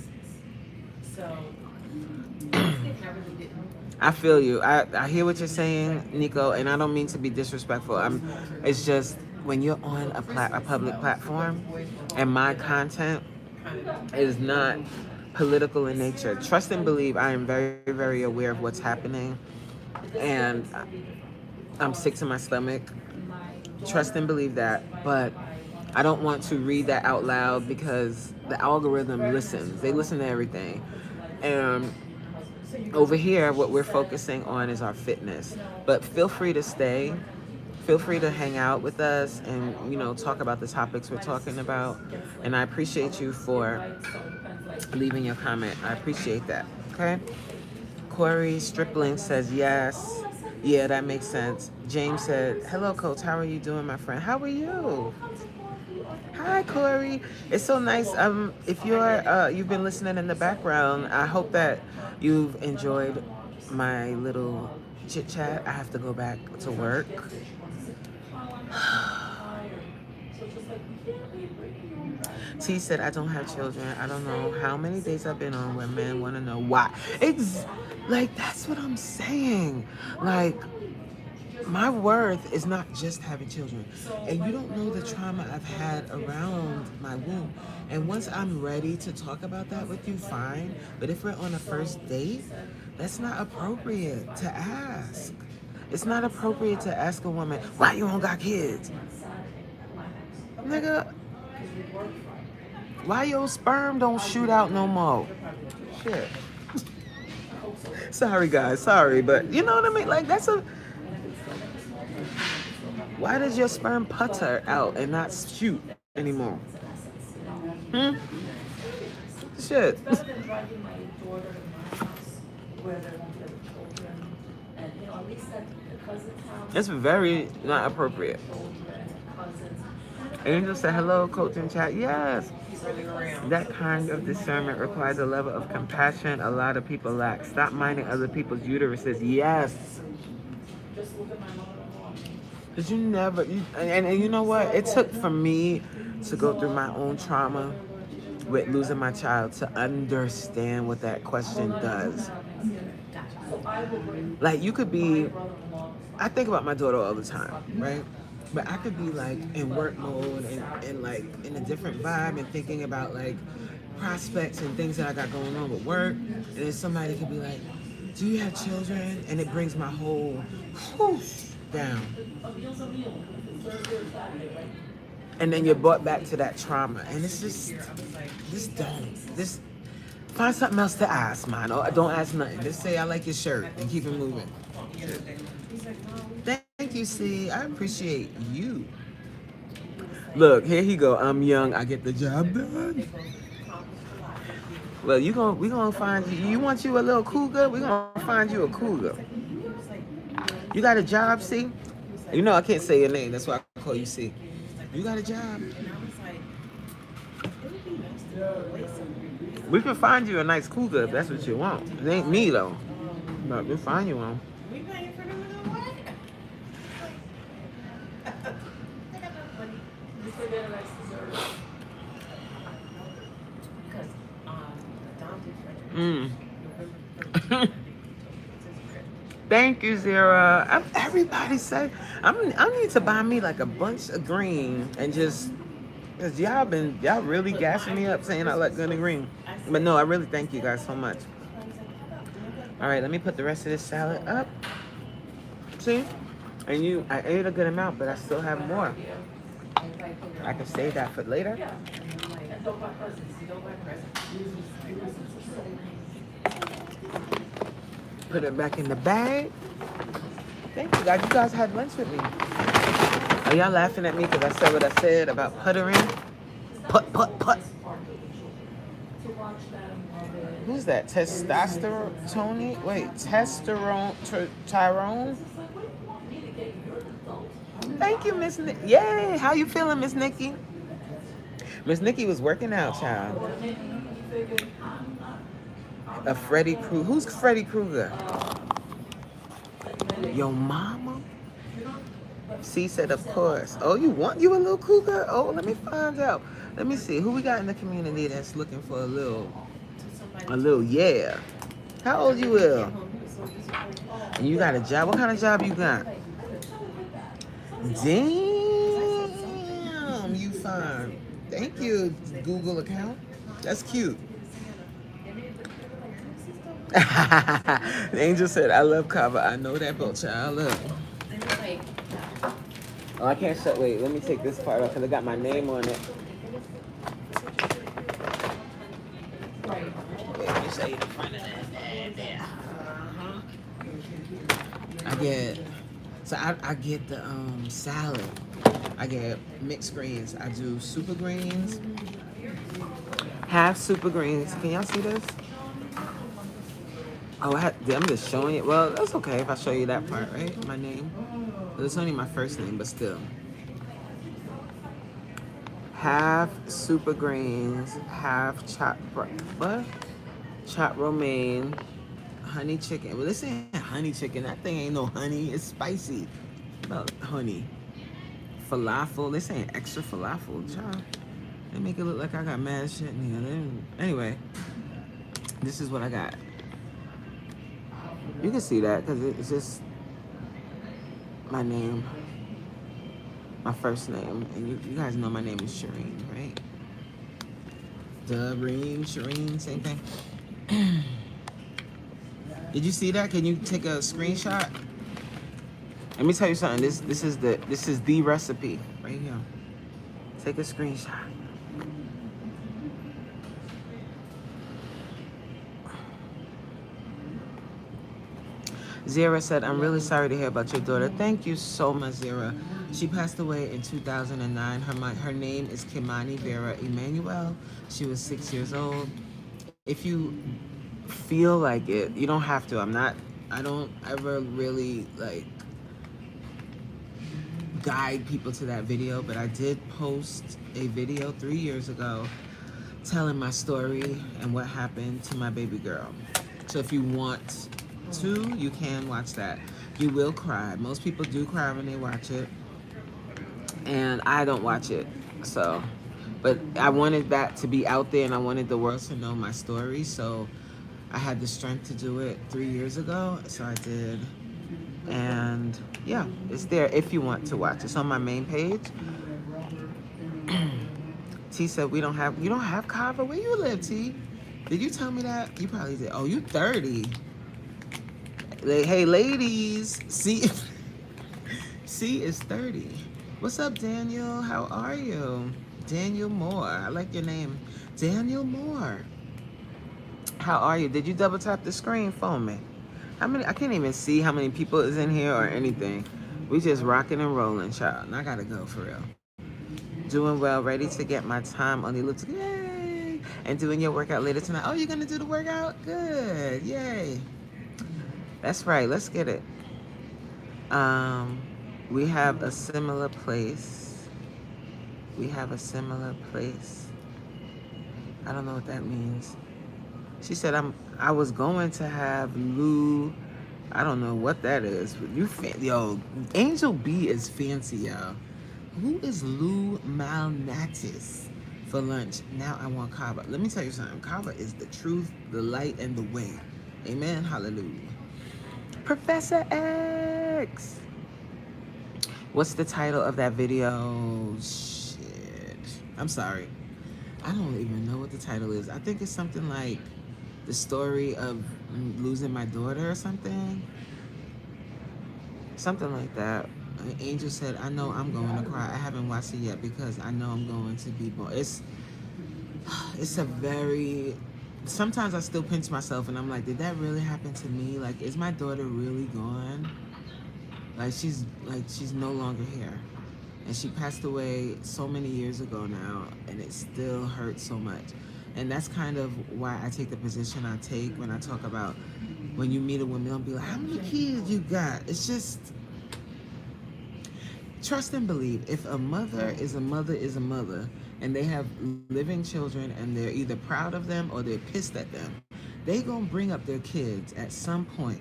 I feel you. I hear what you're saying, Nico, and I don't mean to be disrespectful. It's just when you're on a public platform and my content is not political in nature. Trust and believe I am very, very aware of what's happening, and I'm sick to my stomach. Trust and believe that, but I don't want to read that out loud because the algorithm listens. They listen to everything. And over here, what we're focusing on is our fitness. But feel free to stay. Feel free to hang out with us and, talk about the topics we're talking about. And I appreciate you for leaving your comment. I appreciate that. Okay? Corey Stripling says yes. Yeah, that makes sense. James said, hello, Coach. How are you doing, my friend? How are you? Hi, Corey. It's so nice. If you've been listening in the background, I hope that you've enjoyed my little chit chat. I have to go back to work. T said, I don't have children. I don't know how many days I've been on where men want to know why. It's like, that's what I'm saying. Like, my worth is not just having children. And you don't know the trauma I've had around my womb. And once I'm ready to talk about that with you, fine. But if we're on a first date, that's not appropriate to ask. It's not appropriate to ask a woman, why you don't got kids? Nigga, why your sperm don't shoot out no more? Shit. Sorry, guys. Sorry, but you know what I mean? Like, why does your sperm putter out and not shoot anymore? Shit. It's very not appropriate. Angel said, hello, Coach in chat. Yes. That kind of discernment requires a level of compassion a lot of people lack. Stop minding other people's uteruses. Yes. Because you never, and you know what? It took for me to go through my own trauma with losing my child to understand what that question does. Like, you could be, I think about my daughter all the time, right? But I could be like in work mode and like in a different vibe and thinking about like prospects and things that I got going on with work. And then somebody could be like, do you have children? And it brings my whole whoosh down. And then you're brought back to that trauma. And it's just find something else to ask, man. Or don't ask nothing. Just say I like your shirt and keep it moving. Thank you, C. I appreciate you. Look, here he go. I'm young. I get the job done. Well, we gonna find you. You want you a little cougar? We gonna find you a cougar. You got a job, C? You know I can't say your name. That's why I call you C. You got a job? We can find you a nice cougar if that's what you want. It ain't me though, but we'll find you one. We paying for them in what? Thank you, Zara. Everybody say I need to buy me like a bunch of green and just, cause y'all really gassing me up saying I look good in green. But no, I really thank you guys so much. All right, let me put the rest of this salad up. See? And I ate a good amount, but I still have more. I can save that for later. Put it back in the bag. Thank you guys. You guys had lunch with me. Are y'all laughing at me because I said what I said about puttering? Put. Who's that? Testosterone? Wait, Tyrone? Thank you, Miss Nikki. Yay! How you feeling, Miss Nikki? Miss Nikki was working out, child. A Freddy Krueger. Who's Freddy Krueger? Your mama? C said, of course. Oh, you want you a little cougar? Oh, let me find out. Let me see. Who we got in the community that's looking for a little yeah. How old you will? And you got a job? What kind of job you got? Damn, you fine. Thank you, Google account. That's cute. Angel said, I love Kava. I know that boat, child. Look. Oh, I can't shut. Wait, let me take this part off because I got my name on it. Wait, let me show you the front of that. There. I get the salad. I get mixed greens. I do super greens, half super greens. Can y'all see this? Oh, I'm just showing it. Well, that's okay if I show you that part, right? My name. It's only my first name, but still. Half super greens, half chopped romaine, honey chicken. Well, this ain't honey chicken. That thing ain't no honey. It's spicy. About honey. Falafel. This ain't extra falafel, child. They make it look like I got mad shit in here. Anyway, this is what I got. You can see that because it's just my name, my first name, and you guys know my name is Shireen, right? Shireen, same thing. Did you see that? Can you take a screenshot? Let me tell you something. This is the recipe right here. Take a screenshot. Zara said, I'm really sorry to hear about your daughter. Thank you so much, Zara. She passed away in 2009. Her name is Kimani Vera Emmanuel. She was 6 years old. If you feel like it, you don't have to. I don't ever really like guide people to that video, but I did post a video 3 years ago telling my story and what happened to my baby girl. So if you want to, you can watch that. You will cry. Most people do cry when they watch it. and I don't watch it. So, but I wanted that to be out there, and I wanted the world to know my story. So, I had the strength to do it 3 years ago. So I did, and yeah, it's there if you want to watch. It's on my main page. T said you don't have Kava. Where you live, T? Did you tell me that? You probably did. Oh, you 30. Hey, ladies, C is 30. What's up, Daniel? How are you? Daniel Moore. I like your name. Daniel Moore. How are you? Did you double tap the screen for me? How many? I can't even see how many people is in here or anything. We just rocking and rolling, child. And I gotta go for real. Doing well, ready to get my time on the elliptical. Yay! And doing your workout later tonight. Oh, you're gonna do the workout? Good. Yay. That's right. Let's get it. We have a similar place. We have a similar place. I don't know what that means. She said I was going to have Lou. I don't know what that is. Yo, Angel B is fancy, y'all. Who is Lou Malnatis for lunch? Now I want Kava. Let me tell you something. Kava is the truth, the light, and the way. Amen. Hallelujah. Professor X. What's the title of that video? Shit. I'm sorry. I don't even know what the title is. I think it's something like the story of losing my daughter or something. Something like that. Angel said, I know I'm going to cry. I haven't watched it yet because I know I'm going to be born. It's a very... Sometimes I still pinch myself and I'm like, did that really happen to me? Like, is my daughter really gone? Like she's no longer here. And she passed away so many years ago now, and it still hurts so much. And that's kind of why I take the position I take when I talk about when you meet a woman, don't be like, how many kids you got? It's just trust and believe. If a mother is a mother is a mother, and they have living children and they're either proud of them or they're pissed at them, they gonna bring up their kids at some point.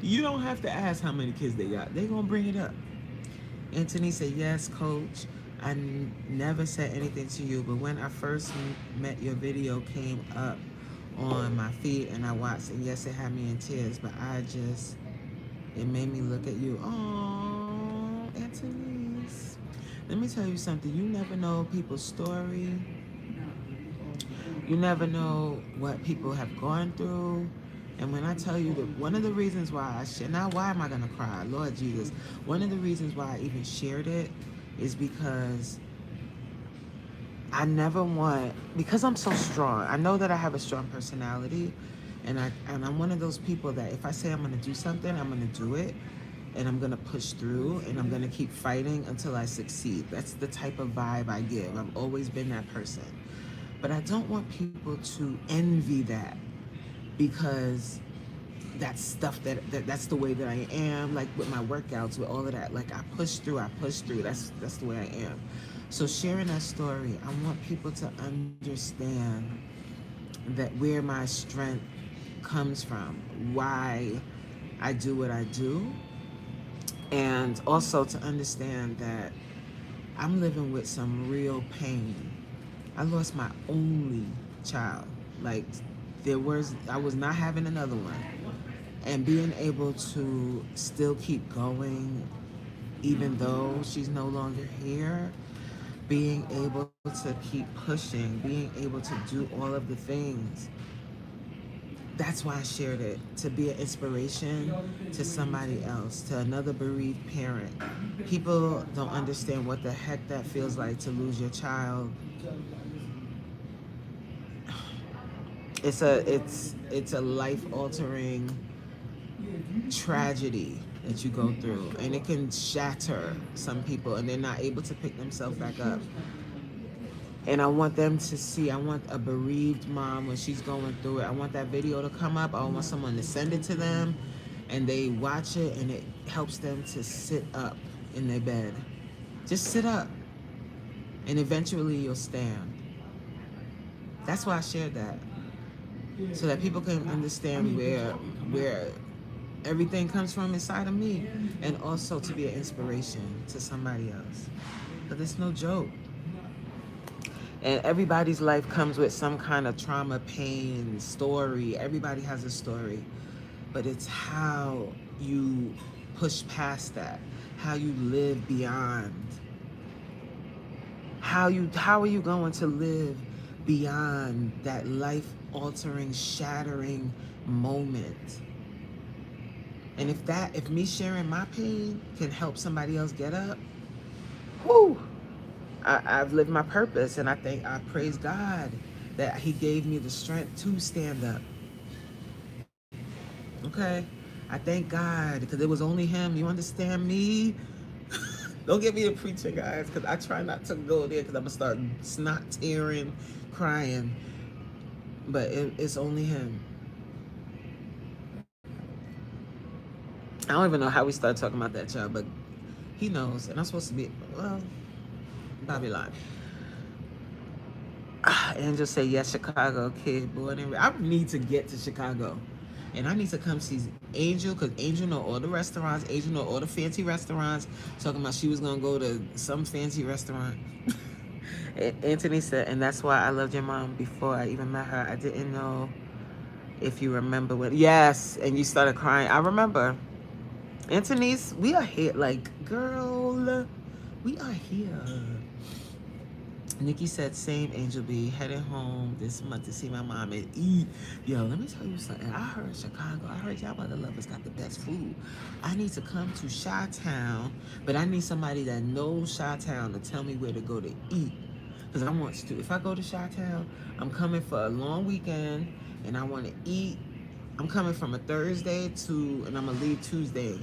You don't have to ask how many kids they got. They gonna bring it up. Anthony said, yes, coach. I never said anything to you, but when I first met, your video came up on my feed and I watched, and yes, it had me in tears, but it made me look at you. Oh, Anthony. Let me tell you something. You never know people's story. You never know what people have gone through. And when I tell you that one of the reasons why now why am I gonna cry? Lord Jesus. One of the reasons why I even shared it is because I never want, because I'm so strong. I know that I have a strong personality, and I'm one of those people that if I say I'm gonna do something, I'm gonna do it, and I'm gonna push through, and I'm gonna keep fighting until I succeed. That's the type of vibe I give. I've always been that person. But I don't want people to envy that, because that's stuff that's the way that I am, like with my workouts, with all of that. Like I push through. That's the way I am. So sharing that story, I want people to understand that where my strength comes from, why I do what I do, and also to understand that I'm living with some real pain. I lost my only child. Like I was not having another one. And being able to still keep going, even though she's no longer here, being able to keep pushing, being able to do all of the things. That's why I shared it, to be an inspiration to somebody else, to another bereaved parent. People don't understand what the heck that feels like to lose your child. It's a life-altering tragedy that you go through, and it can shatter some people, and they're not able to pick themselves back up. And I want them to see, I want a bereaved mom when she's going through it, I want that video to come up. I want someone to send it to them, and they watch it, and it helps them to sit up in their bed. Just sit up, and eventually you'll stand. That's why I shared that, so that people can understand where Everything comes from inside of me. And also to be an inspiration to somebody else. But it's no joke. And everybody's life comes with some kind of trauma, pain, story. Everybody has a story. But it's how you push past that, how you live beyond. How are you going to live beyond that life-altering, shattering moment? And if me sharing my pain can help somebody else get up, whoo, I've lived my purpose, and I praise God that He gave me the strength to stand up. Okay, I thank God because it was only Him. You understand me? Don't get me a preacher, guys, because I try not to go there because I'm gonna start snot tearing, crying. But it's only Him. I don't even know how we started talking about that, child, but He knows, and I'm supposed to be Babylon. Angel say yes, Chicago kid, born and I need to get to Chicago, and I need to come see Angel because Angel know all the restaurants. Angel know all the fancy restaurants. Talking about she was gonna go to some fancy restaurant. Anthony said, and that's why I loved your mom before I even met her. I didn't know if you remember when. Yes, and you started crying. I remember. Anthony's, we are here. Like, girl, we are here. Nikki said, same, Angel B. Heading home this month to see my mom and eat. Yo, let me tell you something. I heard Chicago. I heard y'all Mother Lovers got the best food. I need to come to Chi-Town, but I need somebody that knows Chi-Town to tell me where to go to eat. Because I want to. If I go to Chi-Town, I'm coming for a long weekend, and I want to eat. I'm coming from a Thursday and I'm going to leave Tuesday.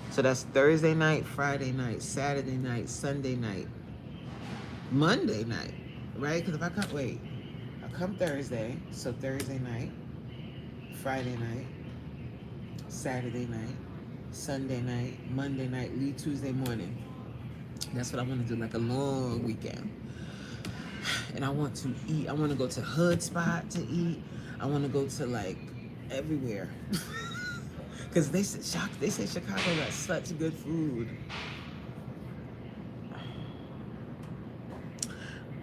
So that's Thursday night, Friday night, Saturday night, Sunday night, Monday night, right? Because if I come Thursday, so Thursday night, Friday night, Saturday night, Sunday night, Monday night, leave Tuesday morning. That's what I want to do, like a long weekend. And I want to eat. I want to go to Hood Spot to eat. I want to go to like everywhere. Because they say Chicago got such good food.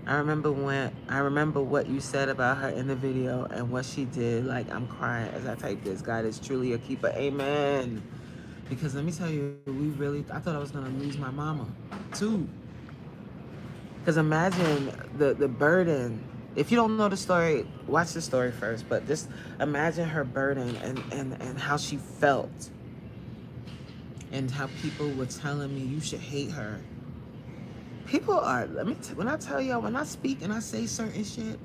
I remember what you said about her in the video and what she did. Like, I'm crying as I type this. God is truly a keeper. Amen. Because let me tell you, I thought I was going to lose my mama too. Because imagine the burden. If you don't know the story, watch the story first. But just imagine her burden and how she felt. And how people were telling me, you should hate her. People are, when I tell y'all, when I speak and I say certain shit,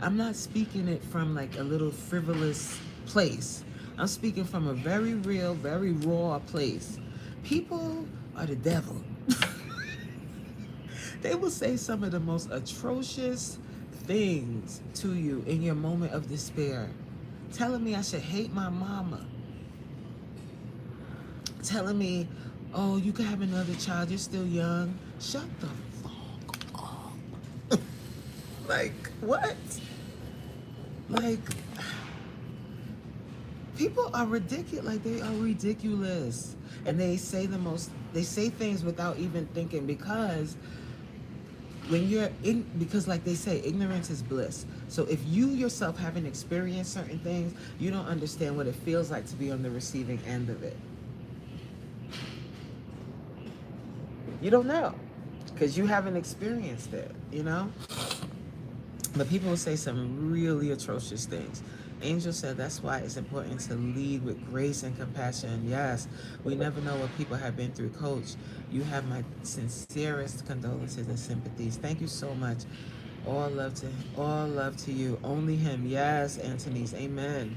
I'm not speaking it from like a little frivolous place. I'm speaking from a very real, very raw place. People are the devil. They will say some of the most atrocious things to you in your moment of despair. Telling me I should hate my mama. Telling me, oh, you can have another child, you're still young. Shut the fuck up. Like, what? Like, people are ridiculous. Like, they are ridiculous. And they say things without even thinking because because like they say, ignorance is bliss. So if you yourself haven't experienced certain things, you don't understand what it feels like to be on the receiving end of it. You don't know because you haven't experienced it, you know? But people will say some really atrocious things. Angel said that's why it's important to lead with grace and compassion. Yes, we never know what people have been through. Coach, you have my sincerest condolences and sympathies. Thank you so much. All love to you. Only Him. Yes, Anthony's. Amen.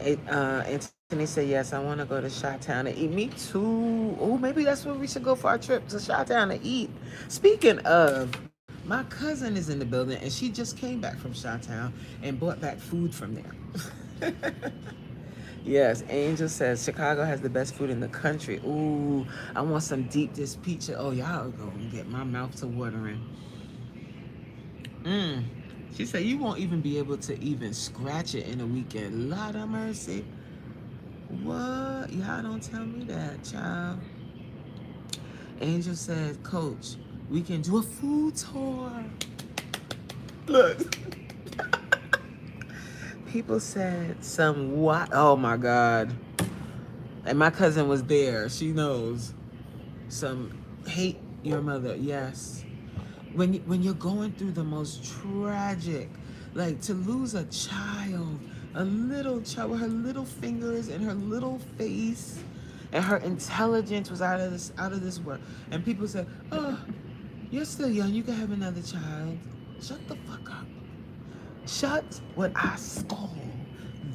Anthony said, yes, I want to go to Chi-Town to eat. Me too. Oh, maybe that's where we should go for our trip, to Chi-Town to eat. Speaking of, my cousin is in the building, and she just came back from Chi-Town and brought back food from there. Yes, Angel says, Chicago has the best food in the country. Ooh, I want some deep dish pizza. Oh, y'all go and get my mouth to watering. She said, you won't even be able to even scratch it in a weekend. Lord have mercy. What? Y'all don't tell me that, child. Angel said, Coach, we can do a food tour. Look. People said some what? Oh my God. And my cousin was there. She knows. Some hate your mother. Yes. When you're going through the most tragic, like to lose a child, a little child with her little fingers and her little face, and her intelligence was out of this world. And people said, "Oh, you're still young. You can have another child." Shut the fuck up. Shut what I call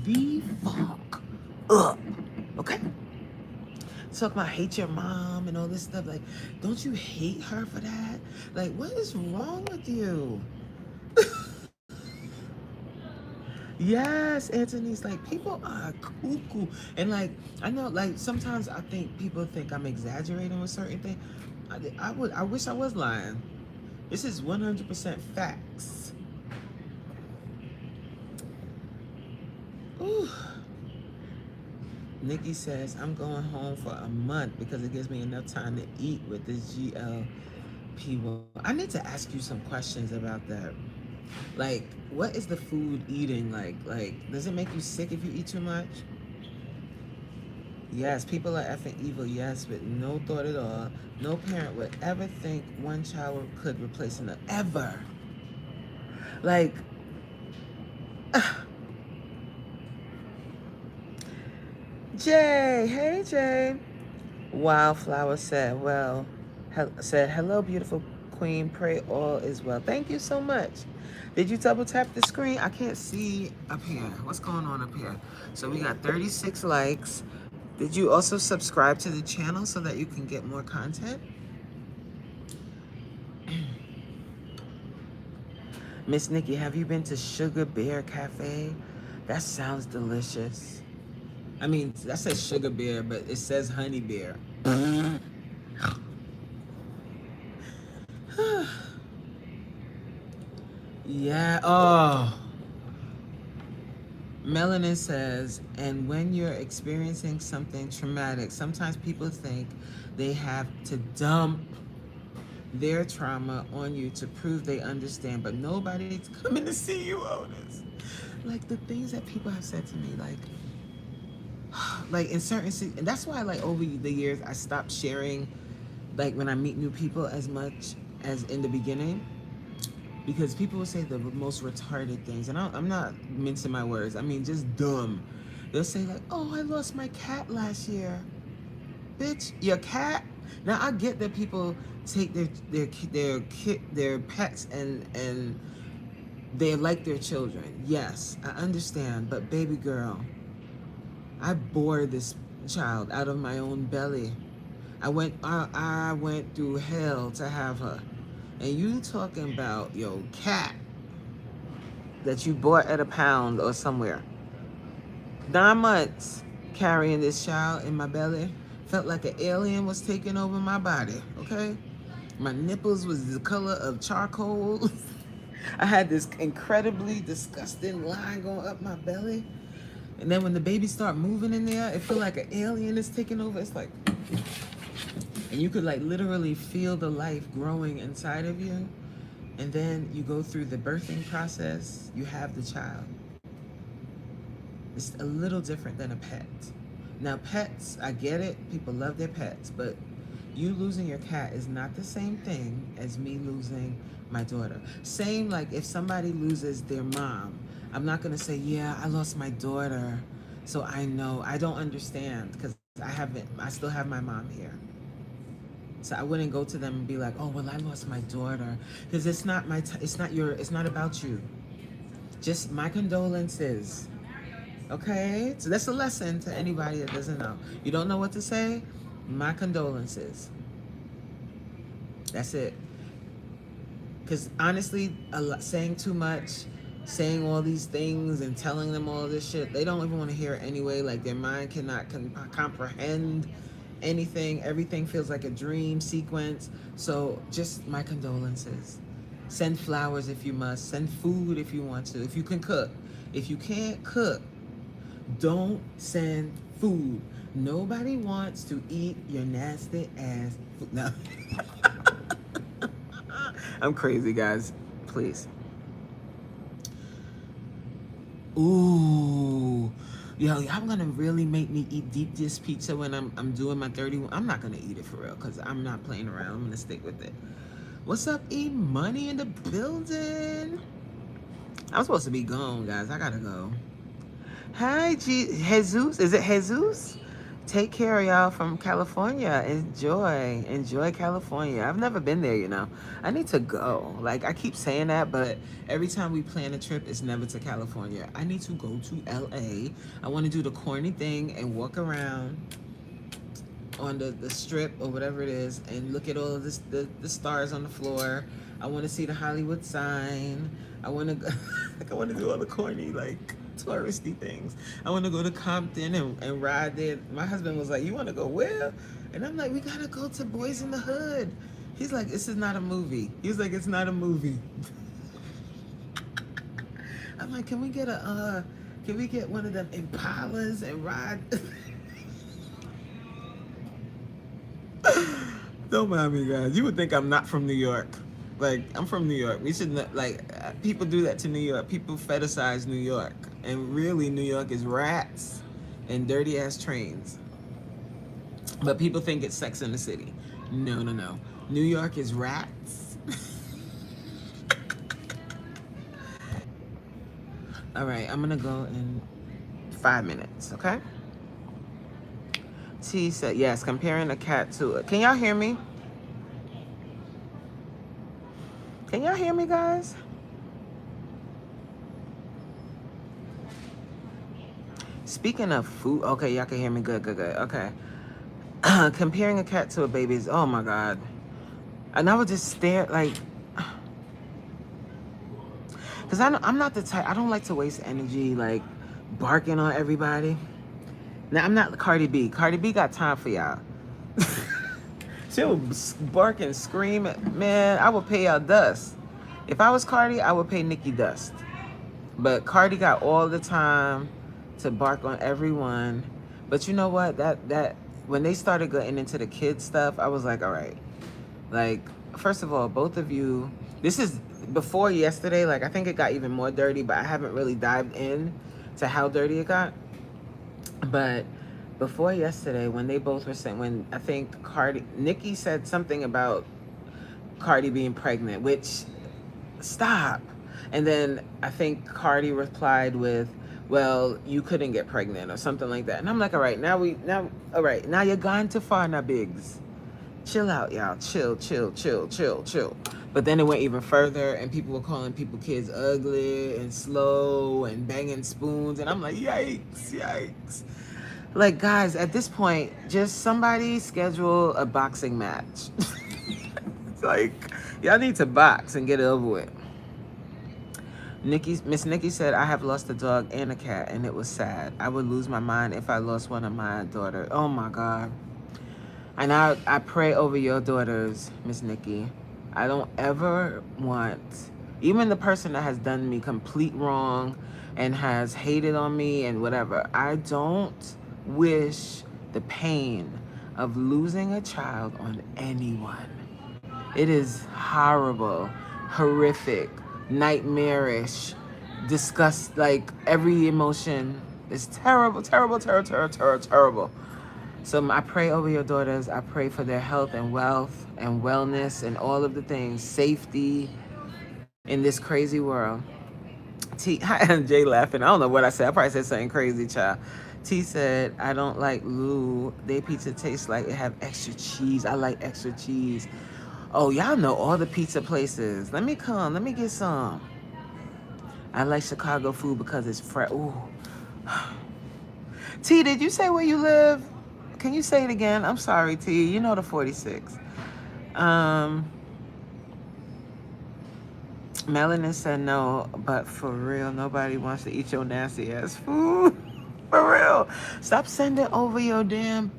the fuck up. Okay? Talk about hate your mom and all this stuff. Like, don't you hate her for that? Like, what is wrong with you? Yes, Anthony's like, people are cuckoo. And like, I know, like, sometimes I think people think I'm exaggerating with certain things. I wish I was lying. This is 100% facts. Ooh. Nikki says, I'm going home for a month because it gives me enough time to eat with this GLP-1. I need to ask you some questions about that. Like, what is the food eating like? Like, does it make you sick if you eat too much? Yes, people are effing evil, yes, with no thought at all. No parent would ever think one child could replace another. Ever. Like, Jay, hey Jay. Wildflower said, said, hello, beautiful queen. Pray all is well. Thank you so much. Did you double tap the screen? I can't see up here. What's going on up here? So we got 36 likes. Did you also subscribe to the channel so that you can get more content? Miss Nikki, have you been to Sugar Bear Cafe? That sounds delicious. I mean, that says Sugar Bear, but it says Honey Bear. Yeah, oh. Melanin says, and when you're experiencing something traumatic, sometimes people think they have to dump their trauma on you to prove they understand, but nobody's coming to see you, Otis. Like the things that people have said to me, like in certain, and that's why like over the years, I stopped sharing, like when I meet new people as much as in the beginning. Because people will say the most retarded things, and I'm not mincing my words. I mean, just dumb. They'll say like, "Oh, I lost my cat last year." Bitch, your cat? Now I get that people take their pets and they're like their children. Yes, I understand. But baby girl, I bore this child out of my own belly. I went through hell to have her. And you talking about your cat that you bought at a pound or somewhere. 9 months carrying this child in my belly. Felt like an alien was taking over my body, okay? My nipples was the color of charcoal. I had this incredibly disgusting line going up my belly. And then when the baby start moving in there, it feel like an alien is taking over. It's like, and you could like literally feel the life growing inside of you. And then you go through the birthing process, you have the child. It's a little different than a pet. Now pets, I get it, people love their pets, but you losing your cat is not the same thing as me losing my daughter. Same like if somebody loses their mom, I'm not gonna say, yeah, I lost my daughter, so I know, I don't understand, because I still have my mom here. So I wouldn't go to them and be like, oh, well, I lost my daughter. Because it's not it's not about you. Just my condolences. Okay? So that's a lesson to anybody that doesn't know. You don't know what to say? My condolences. That's it. Because honestly, saying too much, saying all these things and telling them all this shit, they don't even want to hear it anyway. Like their mind cannot comprehend anything. Everything feels like a dream sequence. So just my condolences. Send flowers if you must. Send food if you want to. If you can cook. If you can't cook, don't send food. Nobody wants to eat your nasty ass food. No. I'm crazy, guys. Please. Ooh. Yo, y'all gonna really make me eat deep dish pizza when I'm doing my 31. I'm not gonna eat it for real, because I'm not playing around. I'm gonna stick with it. What's up, E Money in the building? I'm supposed to be gone, guys. I gotta go. Hi, Jesus. Is it Jesus? Take care, y'all, from California. Enjoy California. I've never been there, you know. I need to go. Like, I keep saying that, but every time we plan a trip, it's never to California. I need to go to LA. I want to do the corny thing and walk around on the strip or whatever it is and look at all of this, the stars on the floor. I want to see the Hollywood sign. I want to like, I want to do all the corny, like, touristy things. I want to go to Compton and ride there. My husband was like, you want to go where? And I'm like, we gotta go to Boys in the Hood. He's like, this is not a movie. He's like, it's not a movie. I'm like, can we get one of them Impalas and ride? Don't mind me, guys. You would think I'm not from New York. Like, I'm from New York. We should not, like, people do that to New York. People fetishize New York. And really, New York is rats and dirty ass trains. But people think it's Sex in the City. No, no, no. New York is rats. All right, I'm gonna go in 5 minutes, okay? T said, yes, comparing a cat to it. Can y'all hear me? Can y'all hear me, guys? Speaking of food, okay, y'all can hear me. Good, good, good. Okay. Comparing a cat to a baby is, oh my God. And I would just stare, like, because I'm not the type, I don't like to waste energy, like, barking on everybody. Now, I'm not Cardi B. Cardi B got time for y'all. She'll bark and scream. Man, I would pay y'all dust. If I was Cardi, I would pay Nicki dust. But Cardi got all the time to bark on everyone. But you know what? That when they started getting into the kid stuff, I was like, all right. Like, first of all, both of you, this is before yesterday. Like, I think it got even more dirty, but I haven't really dived in to how dirty it got. But before yesterday, when they both were saying, when I think Nicki said something about Cardi being pregnant, which, stop. And then I think Cardi replied with, well, you couldn't get pregnant or something like that. And I'm like, all right, now you're gone too far now, Biggs. Chill out, y'all. Chill. But then it went even further, and people were calling kids ugly and slow and banging spoons. And I'm like, yikes. Like, guys, at this point, just somebody schedule a boxing match. It's like, y'all need to box and get it over with. Miss Nikki said, I have lost a dog and a cat, and it was sad. I would lose my mind if I lost one of my daughters. Oh, my God. And I pray over your daughters, Miss Nikki. I don't ever want, even the person that has done me complete wrong and has hated on me and whatever, I don't wish the pain of losing a child on anyone. It is horrible, horrific, nightmarish, disgust, like every emotion is terrible. So I pray over your daughters. I pray for their health and wealth and wellness and all of the things, safety in this crazy world. And Jay laughing. I don't know what I said. I probably said something crazy, child. T said, I don't like Lou. Their pizza tastes like it have extra cheese. I like extra cheese. Oh, y'all know all the pizza places. Let me get some. I like Chicago food because it's fresh. Ooh. T, did you say where you live? Can you say it again? I'm sorry, T. You know the 46. Melanin said no, but for real, nobody wants to eat your nasty ass food. For real. Stop sending over your damn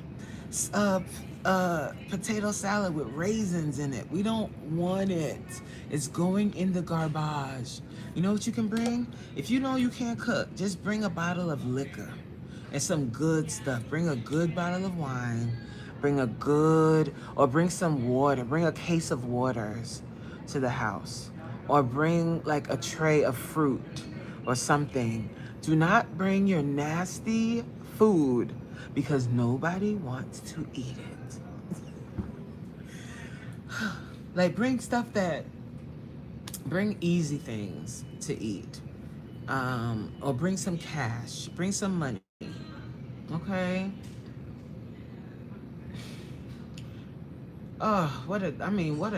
potato salad with raisins in it. We don't want it. It's going in the garbage. You know what you can bring? If you know you can't cook, just bring a bottle of liquor. and some good stuff. Bring a good bottle of wine. Bring some water. Bring a case of waters to the house. Or bring like a tray of fruit or something. Do not bring your nasty food because nobody wants to eat it. Like bring easy things to eat. Or bring some cash, bring some money. Okay. Oh, what a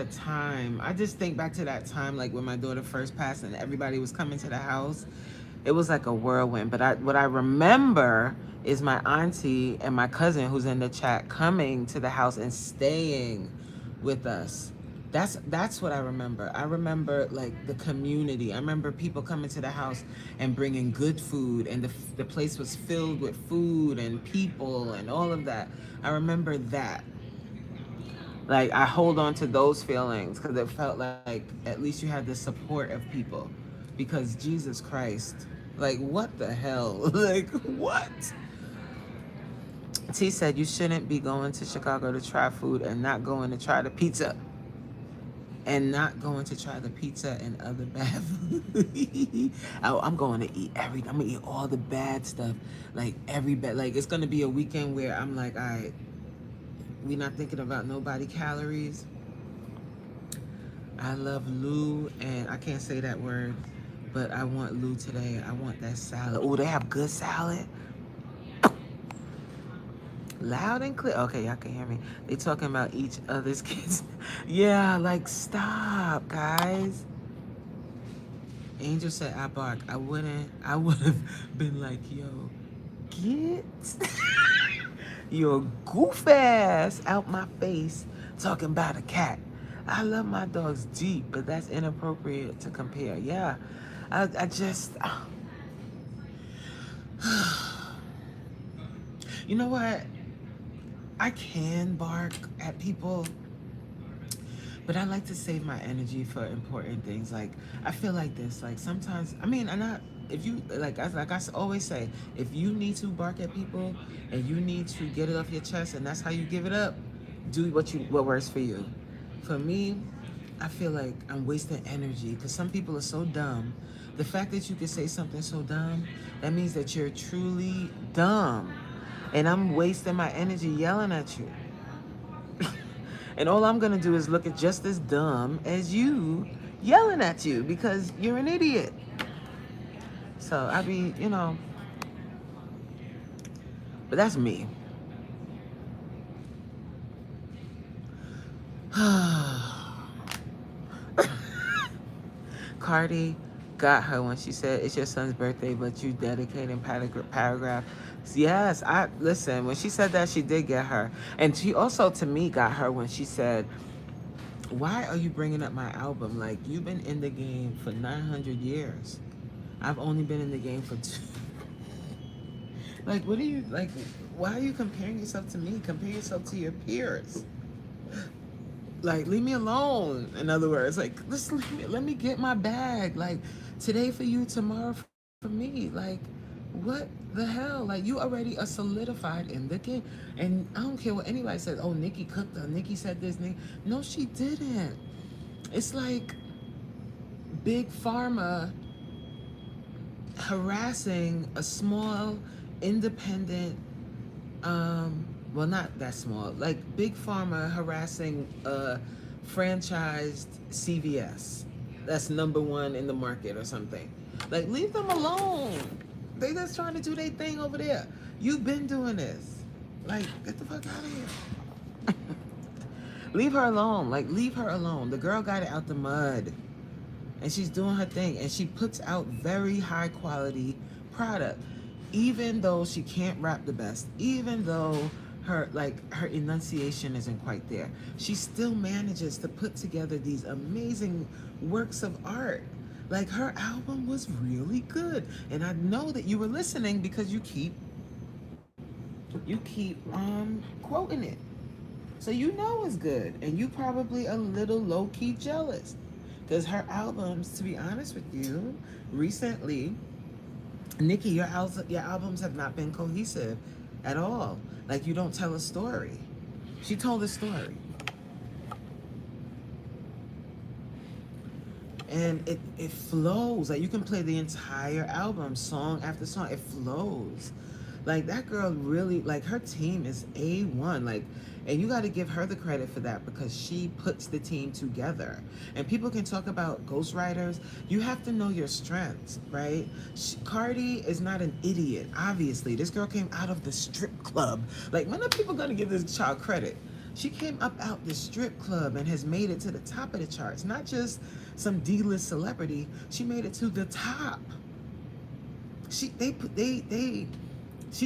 time. I just think back to that time, like when my daughter first passed and everybody was coming to the house. It was like a whirlwind. But what I remember is my auntie and my cousin who's in the chat coming to the house and staying with us. That's what I remember. I remember like the community. I remember people coming to the house and bringing good food, and the place was filled with food and people and all of that. I remember that. Like I hold on to those feelings because it felt like at least you had the support of people. Because Jesus Christ, like what the hell? Like what? T said you shouldn't be going to Chicago to try food and not going to try the pizza. And not going to try the pizza and other bad food. I'm going to eat I'm gonna eat all the bad stuff. Like like it's gonna be a weekend where I'm like, all right, we not thinking about nobody calories. I love Lou, and I can't say that word, but I want Lou today. I want that salad. Oh, they have good salad. Loud and clear. Okay, y'all can hear me. They talking about each other's kids. Yeah, like stop, guys. Angel said I bark. I would have been like, yo, get your goof ass out my face talking about a cat. I love my dogs deep, but that's inappropriate to compare. Yeah, I just, you know what? I can bark at people, but I like to save my energy for important things. Like, I feel like this, like sometimes, if you, like I always say, if you need to bark at people and you need to get it off your chest and that's how you give it up, do what works for you. For me, I feel like I'm wasting energy because some people are so dumb. The fact that you can say something so dumb, that means that you're truly dumb. And I'm wasting my energy yelling at you. And all I'm gonna do is look at just as dumb as you yelling at you because you're an idiot. So I be, but that's me. Cardi got her when she said it's your son's birthday, but you dedicating paragraph. Yes, listen, when she said that, she did get her. And she also, to me, got her when she said, why are you bringing up my album? Like, you've been in the game for 900 years. I've only been in the game for 2. Like, why are you comparing yourself to me? Compare yourself to your peers. Like, leave me alone. In other words, like, let me get my bag. Like, today for you, tomorrow for me. Like, what the hell? Like, you already are solidified in the game. And I don't care what anybody says. Oh, Nikki cooked her. Nikki said this. No, she didn't. It's like Big Pharma harassing a small, independent, well, not that small, like Big Pharma harassing a franchised CVS that's #1 in the market or something. Like, leave them alone. They just trying to do their thing over there. You've been doing this. Like, get the fuck out of here. Leave her alone. Like, leave her alone. The girl got it out the mud. And she's doing her thing. And she puts out very high quality product. Even though she can't rap the best. Even though her enunciation isn't quite there. She still manages to put together these amazing works of art. Like, her album was really good. And I know that you were listening because you keep quoting it. So you know it's good. And you probably a little low-key jealous. Because her albums, to be honest with you, recently Nikki, your albums have not been cohesive at all. Like you don't tell a story. She told a story. And it flows. Like you can play the entire album, song after song. It flows. Like that girl really, like her team is A1. Like, and you got to give her the credit for that because she puts the team together. And people can talk about ghostwriters. You have to know your strengths, right? Cardi is not an idiot. Obviously, this girl came out of the strip club. Like, when are people gonna give this child credit? She came up out the strip club and has made it to the top of the charts. Not just some D-list celebrity. She made it to the top. She's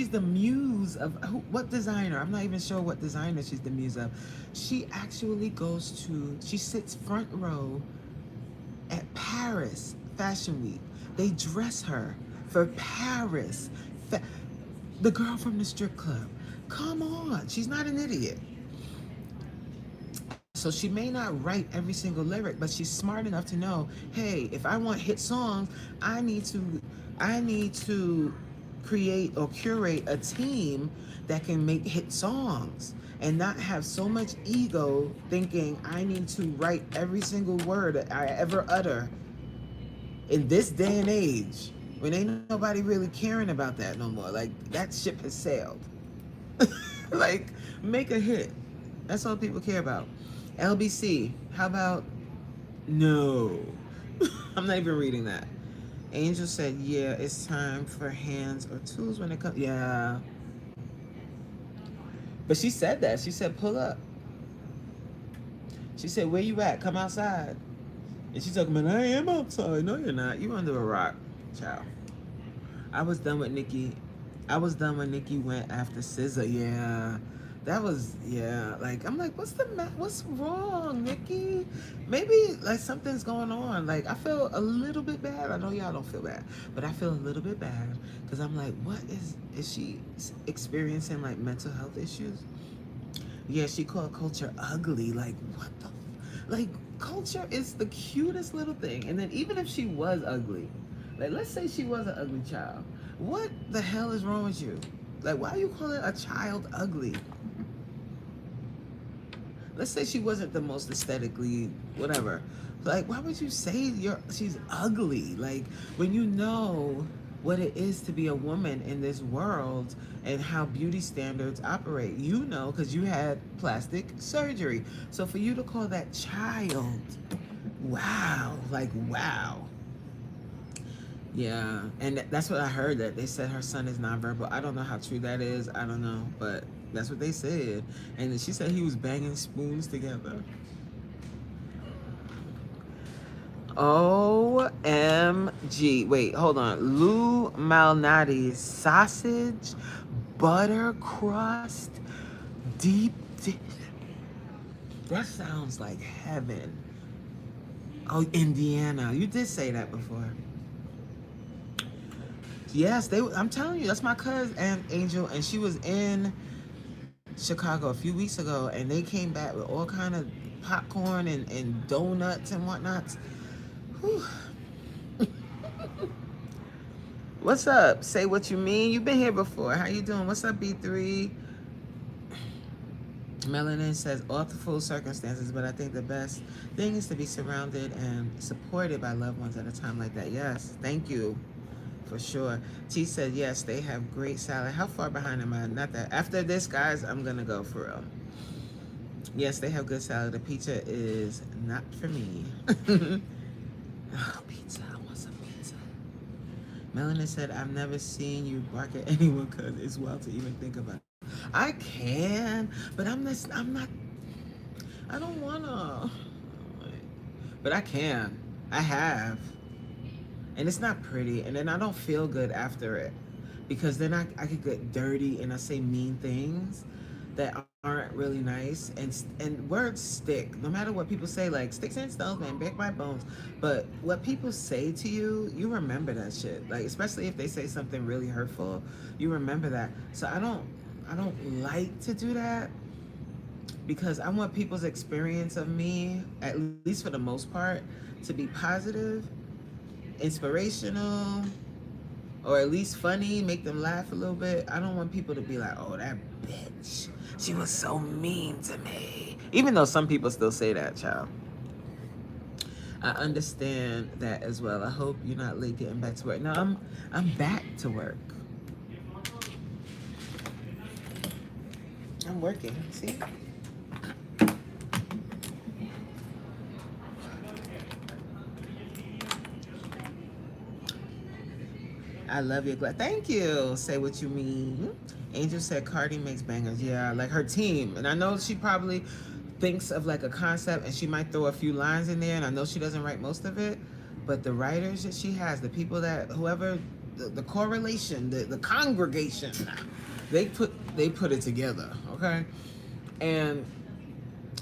the muse of what designer? I'm not even sure what designer she's the muse of. She actually she sits front row at Paris Fashion Week. They dress her for Paris. The girl from the strip club. Come on, she's not an idiot. So she may not write every single lyric, but she's smart enough to know, hey, if I want hit songs, I need to create or curate a team that can make hit songs and not have so much ego thinking I need to write every single word that I ever utter in this day and age when ain't nobody really caring about that no more. Like that ship has sailed. Like make a hit. That's all people care about. LBC, how about no? I'm not even reading that. Angel said, yeah, it's time for hands or tools when it comes. Yeah. But she said that. She said, pull up. She said, where you at? Come outside. And she's talking about, I am outside. No, you're not. You under a rock, child. I was done with Nicki. I was done when Nicki went after SZA. Yeah. That was, yeah, like, I'm like, what's wrong, Nicki? Maybe, like, something's going on. Like, I feel a little bit bad. I know y'all don't feel bad, but I feel a little bit bad because I'm like, what is she experiencing, like, mental health issues? Yeah, she called Culture ugly. Like, what the, like, Culture is the cutest little thing. And then even if she was ugly, like, let's say she was an ugly child. What the hell is wrong with you? Like, why are you calling a child ugly? Let's say she wasn't the most aesthetically whatever. Like, why would you say she's ugly? Like, when you know what it is to be a woman in this world and how beauty standards operate, you know, because you had plastic surgery. So for you to call that child, wow, like wow. Yeah, and that's what I heard, that they said her son is nonverbal. I don't know how true that is. I don't know, but that's what they said. And then she said he was banging spoons together. OMG. Wait, hold on. Lou Malnati's sausage, butter crust, deep dish. That sounds like heaven. Oh, Indiana. You did say that before. Yes, I'm telling you, that's my cousin and Angel, and she was in Chicago a few weeks ago, and they came back with all kind of popcorn and donuts and whatnots. Whew. What's up? Say what you mean. You've been here before. How you doing? What's up, B3? Melanin says, awful circumstances, but I think the best thing is to be surrounded and supported by loved ones at a time like that. Yes, thank you. For sure. T said, yes, they have great salad. How far behind am I? Not that. After this, guys, I'm going to go for real. Yes, they have good salad. The pizza is not for me. Oh, pizza. I want some pizza. Melanie said, I've never seen you bark at anyone because it's wild to even think about. I can, but I don't want to. But I can. I have. And it's not pretty, and then I don't feel good after it, because then I could get dirty and I say mean things that aren't really nice, and words stick. No matter what people say, like sticks and stones, man, break my bones. But what people say to you, you remember that shit. Like, especially if they say something really hurtful, you remember that. So I don't like to do that, because I want people's experience of me, at least for the most part, to be positive, inspirational, or at least funny, make them laugh a little bit. I don't want people to be like, oh, that bitch, she was so mean to me. Even though some people still say that, child. I understand that as well. I hope you're not late getting back to work. No, I'm back to work. I'm working. See? I love your glass. Thank you. Say what you mean. Angel said Cardi makes bangers. Yeah, like her team. And I know she probably thinks of like a concept and she might throw a few lines in there. And I know she doesn't write most of it. But the writers that she has, the people that, whoever, the correlation, the congregation, they put it together. Okay. And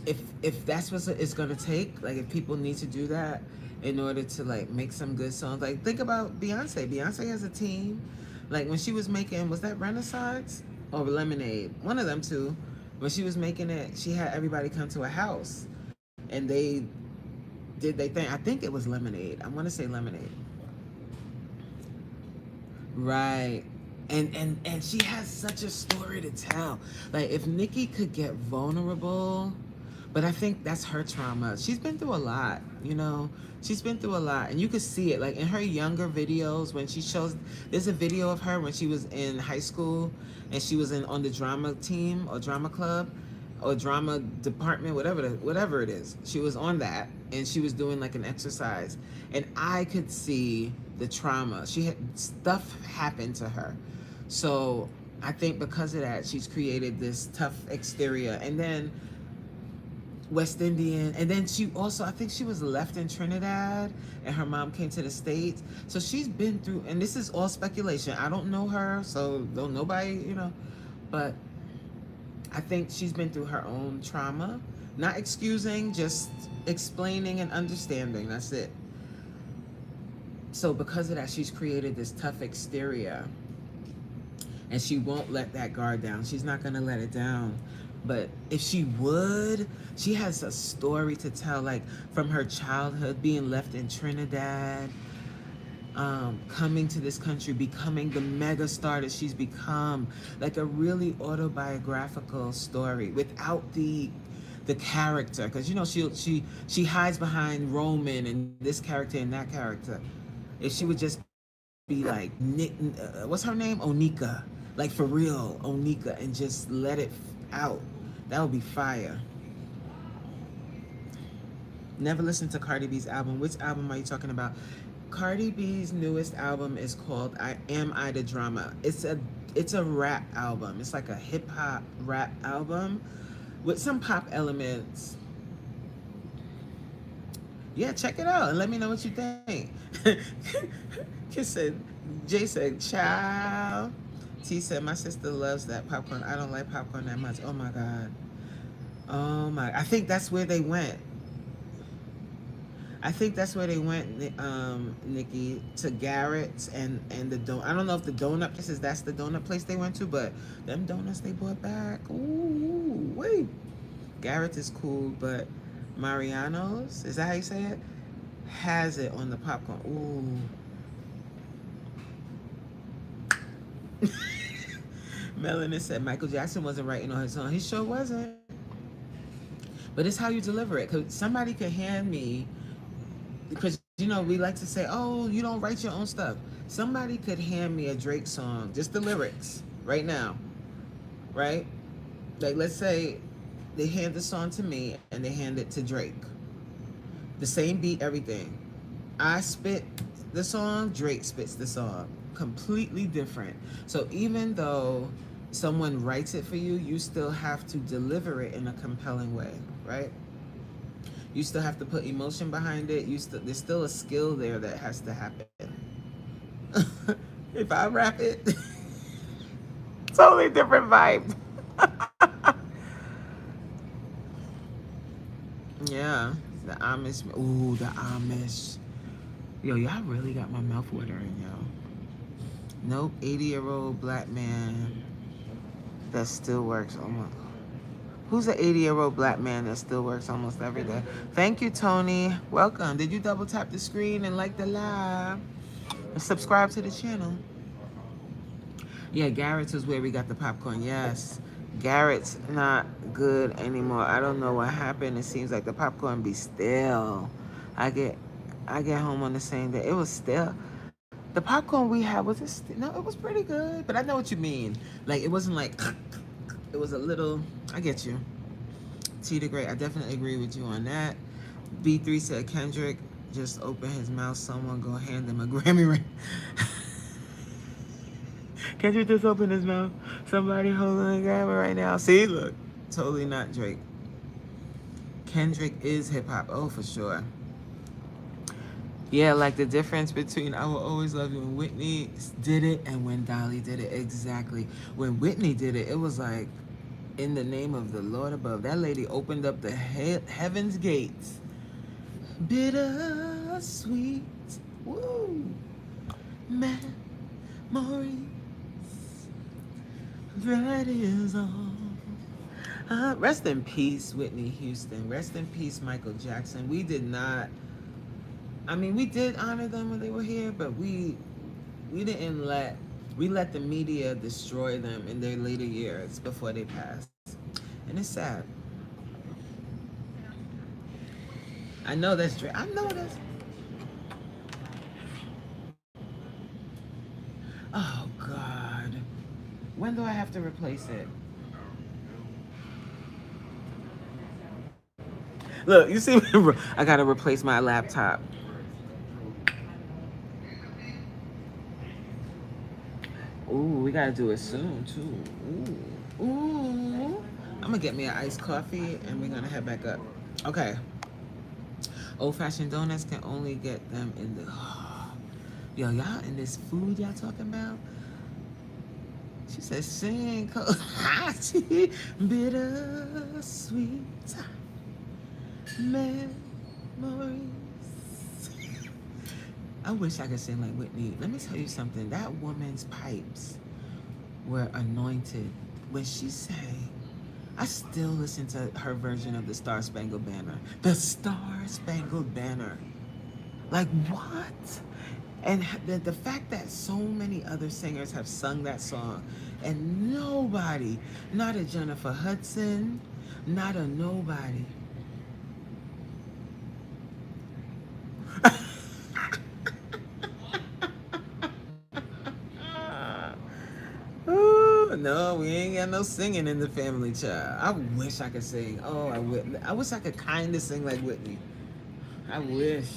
if that's what it's gonna take, like if people need to do that in order to like make some good songs, like think about Beyonce. Beyonce has a team. Like when she was making, was that Renaissance or Lemonade? One of them two. When she was making it, she had everybody come to a house and they did their thing. I think it was Lemonade. I want to say Lemonade. Right. And she has such a story to tell. Like if Nicki could get vulnerable, but I think that's her trauma. She's been through a lot, you know. She's been through a lot, and you could see it like in her younger videos when she shows. There's a video of her when she was in high school, and she was on the drama team or drama club, or drama department, whatever it is. She was on that, and she was doing like an exercise, and I could see the trauma. She had stuff happened to her, so I think because of that, she's created this tough exterior, and then West Indian, and then she also, I think she was left in Trinidad and her mom came to the States. So she's been through, and this is all speculation. I don't know her, so don't nobody, you know, but I think she's been through her own trauma. Not excusing, just explaining and understanding. That's it. So because of that, she's created this tough exterior, and she won't let that guard down. She's not gonna let it down. But if she would, she has a story to tell, like from her childhood, being left in Trinidad, coming to this country, becoming the mega star that she's become, like a really autobiographical story without the character, because you know she hides behind Roman and this character and that character. If she would just be like what's her name, Onika, like for real Onika, and just let it out, that would be fire. Never listened to Cardi B's album. Which album are you talking about? Cardi B's newest album is called Am I the Drama. It's a rap album. It's like a hip hop rap album with some pop elements. Yeah, check it out and let me know what you think. Jay said, ciao. T said, my sister loves that popcorn. I don't like popcorn that much. Oh my God. Oh my, I think that's where they went. Nikki, to Garrett's and the I don't know if the donut places, that's the donut place they went to, but them donuts they brought back. Ooh, wait. Garrett's is cool, but Mariano's, is that how you say it? Has it on the popcorn. Ooh. Melanie said Michael Jackson wasn't writing on his own. He sure wasn't. But it's how you deliver it. Because somebody could hand me, because, you know, we like to say, oh, you don't write your own stuff. Somebody could hand me a Drake song, just the lyrics, right now. Right? Like, let's say they hand the song to me and they hand it to Drake. The same beat, everything. I spit the song, Drake spits the song. Completely different. So even though someone writes it for you, you still have to deliver it in a compelling way, right? You still have to put emotion behind it. There's still a skill there that has to happen. If I rap it, totally different vibe. Yeah, the Amish. Ooh, the Amish. Yo, y'all really got my mouth watering, yo. Nope, 80-year-old black man that still works almost. Who's an 80-year-old black man that still works almost every day? Thank you, Tony. Welcome. Did you double tap the screen and like the live? And subscribe to the channel. Yeah, Garrett's is where we got the popcorn. Yes. Garrett's not good anymore. I don't know what happened. It seems like the popcorn be stale. I get I get home on the same day. It was stale. The popcorn we had was no, it was pretty good. But I know what you mean. Like it wasn't like it was a little. I get you. T the Great. I definitely agree with you on that. B3 said Kendrick just opened his mouth. Someone go hand him a Grammy ring. Kendrick just opened his mouth. Somebody holding a Grammy right now. See, look, totally not Drake. Kendrick is hip hop. Oh, for sure. Yeah, like the difference between I Will Always Love You when Whitney did it and when Dolly did it. Exactly. When Whitney did it, it was like, in the name of the Lord above. That lady opened up the heaven's gates. Bitter sweet. Woo. Memories. That is all. Rest in peace, Whitney Houston. Rest in peace, Michael Jackson. We did not. I mean, we did honor them when they were here, but we didn't let. We let the media destroy them in their later years before they passed, and it's sad. I know that's Drake. I know that's. Oh God, when do I have to replace it? Look, you see, I gotta replace my laptop. Ooh, we gotta do it soon too. Ooh. I'm gonna get me an iced coffee and we're gonna head back up. Okay. Old fashioned donuts can only get them in the. Yo, y'all in this food y'all talking about? She said, sing, bitter sweet memories. I wish I could sing like Whitney. Let me tell you something. That woman's pipes were anointed. When she sang, I still listen to her version of the Star Spangled Banner. The Star Spangled Banner. Like, what? And the fact that so many other singers have sung that song and nobody, not a Jennifer Hudson, not a nobody. Ooh, no, we ain't got no singing in the family, child. I wish I could sing. Oh, I wish I could kind of sing like Whitney. I wish.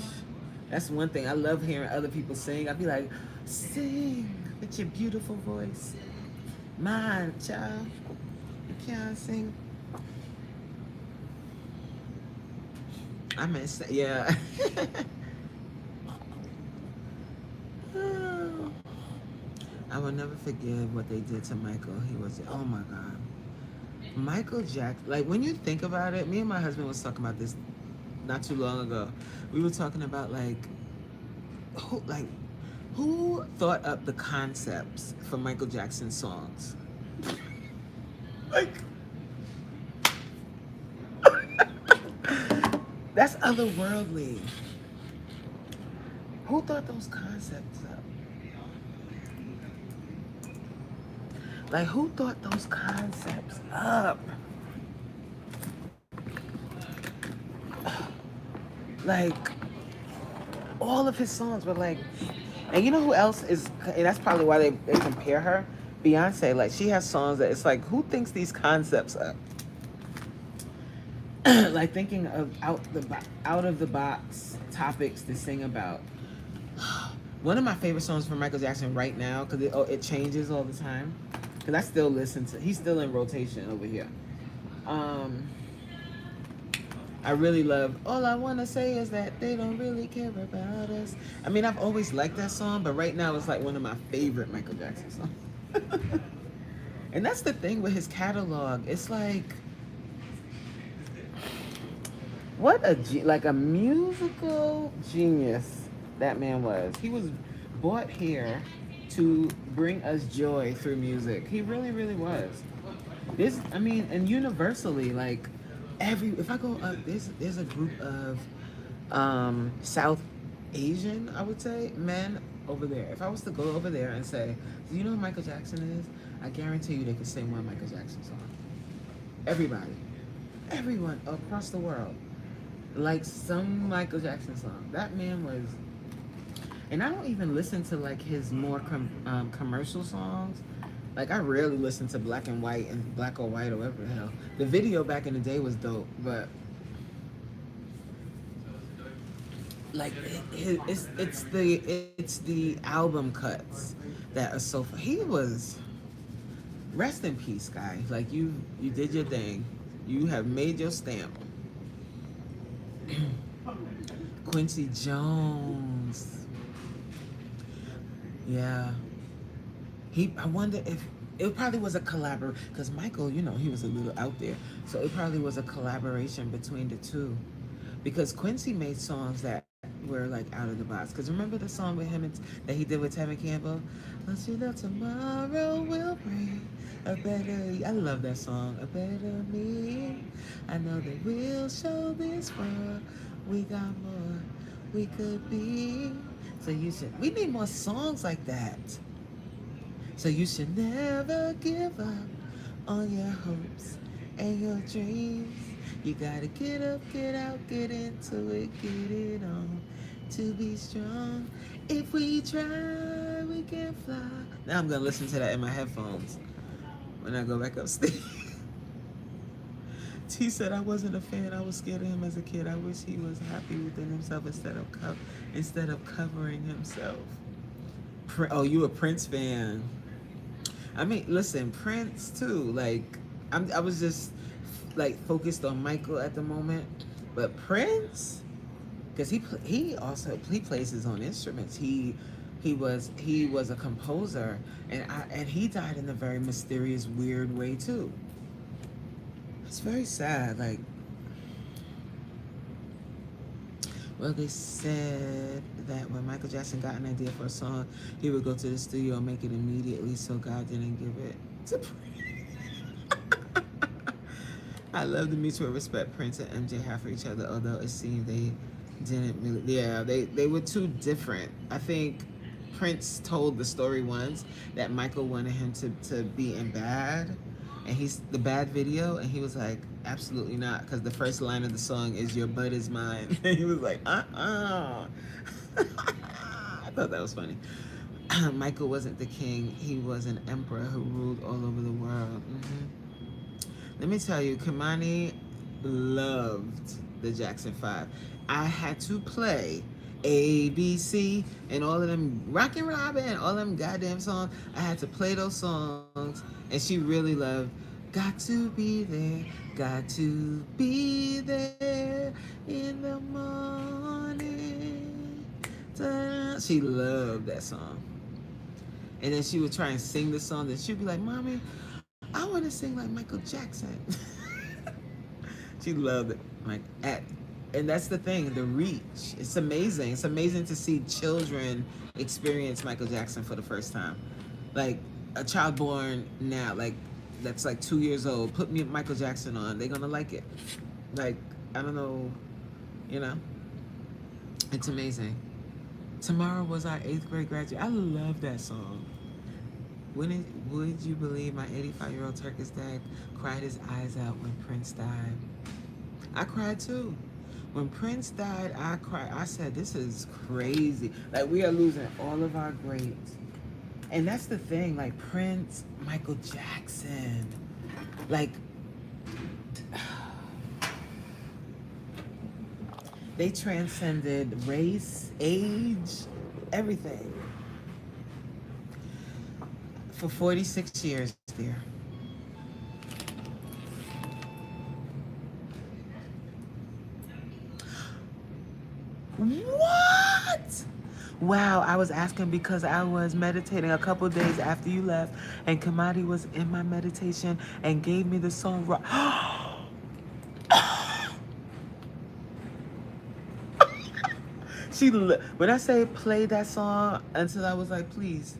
That's one thing. I love hearing other people sing. I'd be like, sing with your beautiful voice. Mine, child. You can't sing. I miss that. Yeah. I will never forgive what they did to Michael. He was, oh my God. Michael Jackson, like when you think about it, me and my husband was talking about this not too long ago. We were talking about who thought up the concepts for Michael Jackson songs? Like, that's otherworldly. Who thought those concepts up? Like, who thought those concepts up? Like, all of his songs were like, and you know who else is, and that's probably why they compare her? Beyonce. Like, she has songs that it's like, who thinks these concepts up? Like, thinking of out of the box topics to sing about. One of my favorite songs from Michael Jackson right now, because it changes all the time, because I still listen to, he's still in rotation over here. I really love All I Want to Say Is That They Don't Really Care About Us. I mean, I've always liked that song, but right now it's like one of my favorite Michael Jackson songs. And that's the thing with his catalog. It's like, what like a musical genius that man was. He was brought here to bring us joy through music. He really, really was. And universally, like, if I go up, there's a group of South Asian, I would say, men over there, if I was to go over there and say, do you know who Michael Jackson is? I guarantee you they could sing one Michael Jackson song. Everybody. Everyone across the world. Like some Michael Jackson song. That man was... And I don't even listen to like his more commercial songs. Like I rarely listen to Black and White and Black or White or whatever the hell. The video back in the day was dope, but like it's the album cuts that are so fun. He was... Rest in peace, guy. Like you did your thing. You have made your stamp. Quincy Jones. Yeah. I wonder if it probably was a collaboration, because Michael, you know, he was a little out there. So it probably was a collaboration between the two. Because Quincy made songs that were like out of the box. Because remember the song with him that he did with Tevin Campbell? Don't you know tomorrow will bring a better... I love that song. A better me. I know that we'll show this world we got more we could be. So we need more songs like that. So you should never give up on your hopes and your dreams. You gotta get up, get out, get into it, get it on. To be strong, if we try, we can fly. Now I'm gonna listen to that in my headphones when I go back upstairs. T said I wasn't a fan. I was scared of him as a kid. I wish he was happy within himself instead of covering himself. Oh, you a Prince fan? I mean, listen, Prince too. Like, I was just like focused on Michael at the moment, but Prince, because he plays his own instruments. He was a composer, and he died in a very mysterious, weird way too. It's very sad. Like, well, they said that when Michael Jackson got an idea for a song, he would go to the studio and make it immediately, so God didn't give it to Prince. I love the mutual respect Prince and MJ have for each other, although it seemed they didn't really... Yeah, they were too different. I think Prince told the story once that Michael wanted him to be in Bad, and he's the Bad video, and he was like, absolutely not, because the first line of the song is "Your butt is mine." And he was like, I thought that was funny. Michael wasn't the king, he was an emperor who ruled all over the world. Let me tell you, Kamani loved the Jackson 5. I had to play A, B, C, and all of them, Rockin' Robin, all them goddamn songs. I had to play those songs, and she really loved Got to Be There, got to be there in the morning. Ta-da. She loved that song. And then she would try and sing the song, and she'd be like, Mommy, I want to sing like Michael Jackson. She loved it. And that's the thing, the reach. It's amazing. It's amazing to see children experience Michael Jackson for the first time. Like a child born now, like that's like 2 years old, put me Michael Jackson on, they're gonna like it. Like, I don't know, you know? It's amazing. Tomorrow was our 8th grade graduation. I love that song. Would you believe my 85-year-old Turkish dad cried his eyes out when Prince died? I cried too. When Prince died, I cried. I said, this is crazy. Like, we are losing all of our greats. And that's the thing, like Prince, Michael Jackson, like, they transcended race, age, everything. For 46 years, dear. What? Wow, I was asking because I was meditating a couple days after you left, and Kamadi was in my meditation and gave me the song. When I say play that song until I was like, please.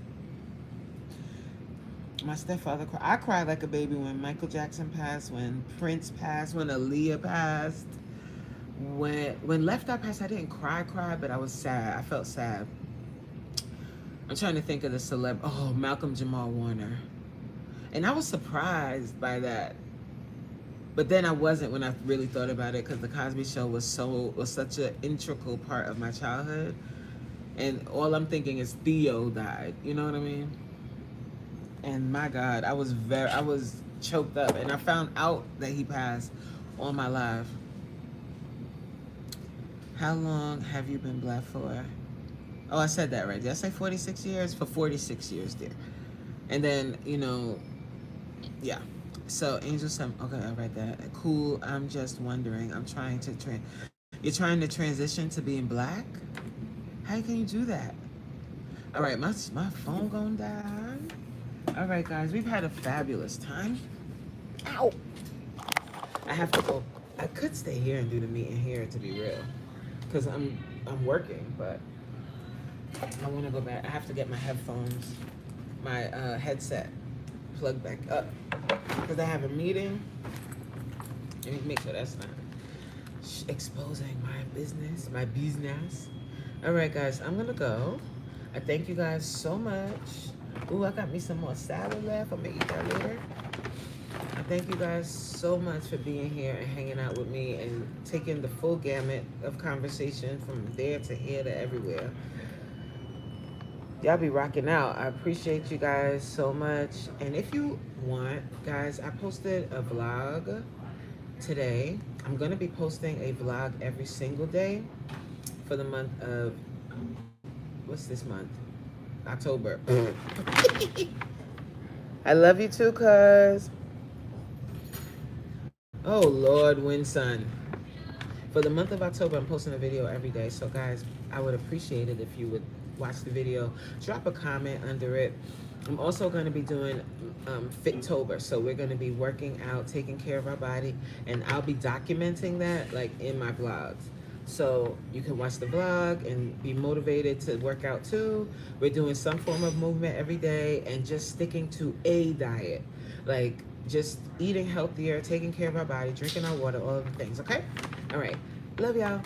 My stepfather cried. I cried like a baby when Michael Jackson passed, when Prince passed, when Aaliyah passed. When Left Eye passed, I didn't cry, but I was sad. I felt sad. I'm trying to think of the celeb. Oh, Malcolm Jamal Warner. And I was surprised by that. But then I wasn't when I really thought about it, because the Cosby Show was such an integral part of my childhood. And all I'm thinking is Theo died. You know what I mean? And my God, I was choked up, and I found out that he passed on my live. How long have you been black for? Oh, I said that right. Did I say 46 years? For 46 years, dear. And then, yeah. So Angel said, okay, I'll write that. Cool. I'm just wondering. I'm trying to You're trying to transition to being black? How can you do that? All right, my phone gonna die. All right, guys, we've had a fabulous time. Ow! I have to go. I could stay here and do the meeting here, to be real, because I'm working, but I want to go back. I have to get my headphones, my headset plugged back up, because I have a meeting. Let me make sure that's not exposing my business. All right, guys, I'm gonna go. I thank you guys so much. Ooh, I got me some more salad left. I'm gonna eat that later. I thank you guys so much for being here and hanging out with me and taking the full gamut of conversation from there to here to everywhere. Y'all be rocking out. I appreciate you guys so much. And if you want, guys, I posted a vlog today. I'm gonna be posting a vlog every single day for the month of, what's this month? October. I love you too, cuz. Oh, Lord, Winson. For the month of October, I'm posting a video every day. So, guys, I would appreciate it if you would watch the video. Drop a comment under it. I'm also going to be doing Fittober. So we're going to be working out, taking care of our body. And I'll be documenting that, like, in my vlogs. So you can watch the vlog and be motivated to work out too. We're doing some form of movement every day and just sticking to a diet. Like just eating healthier, taking care of our body, drinking our water, all of the things, okay? All right. Love y'all.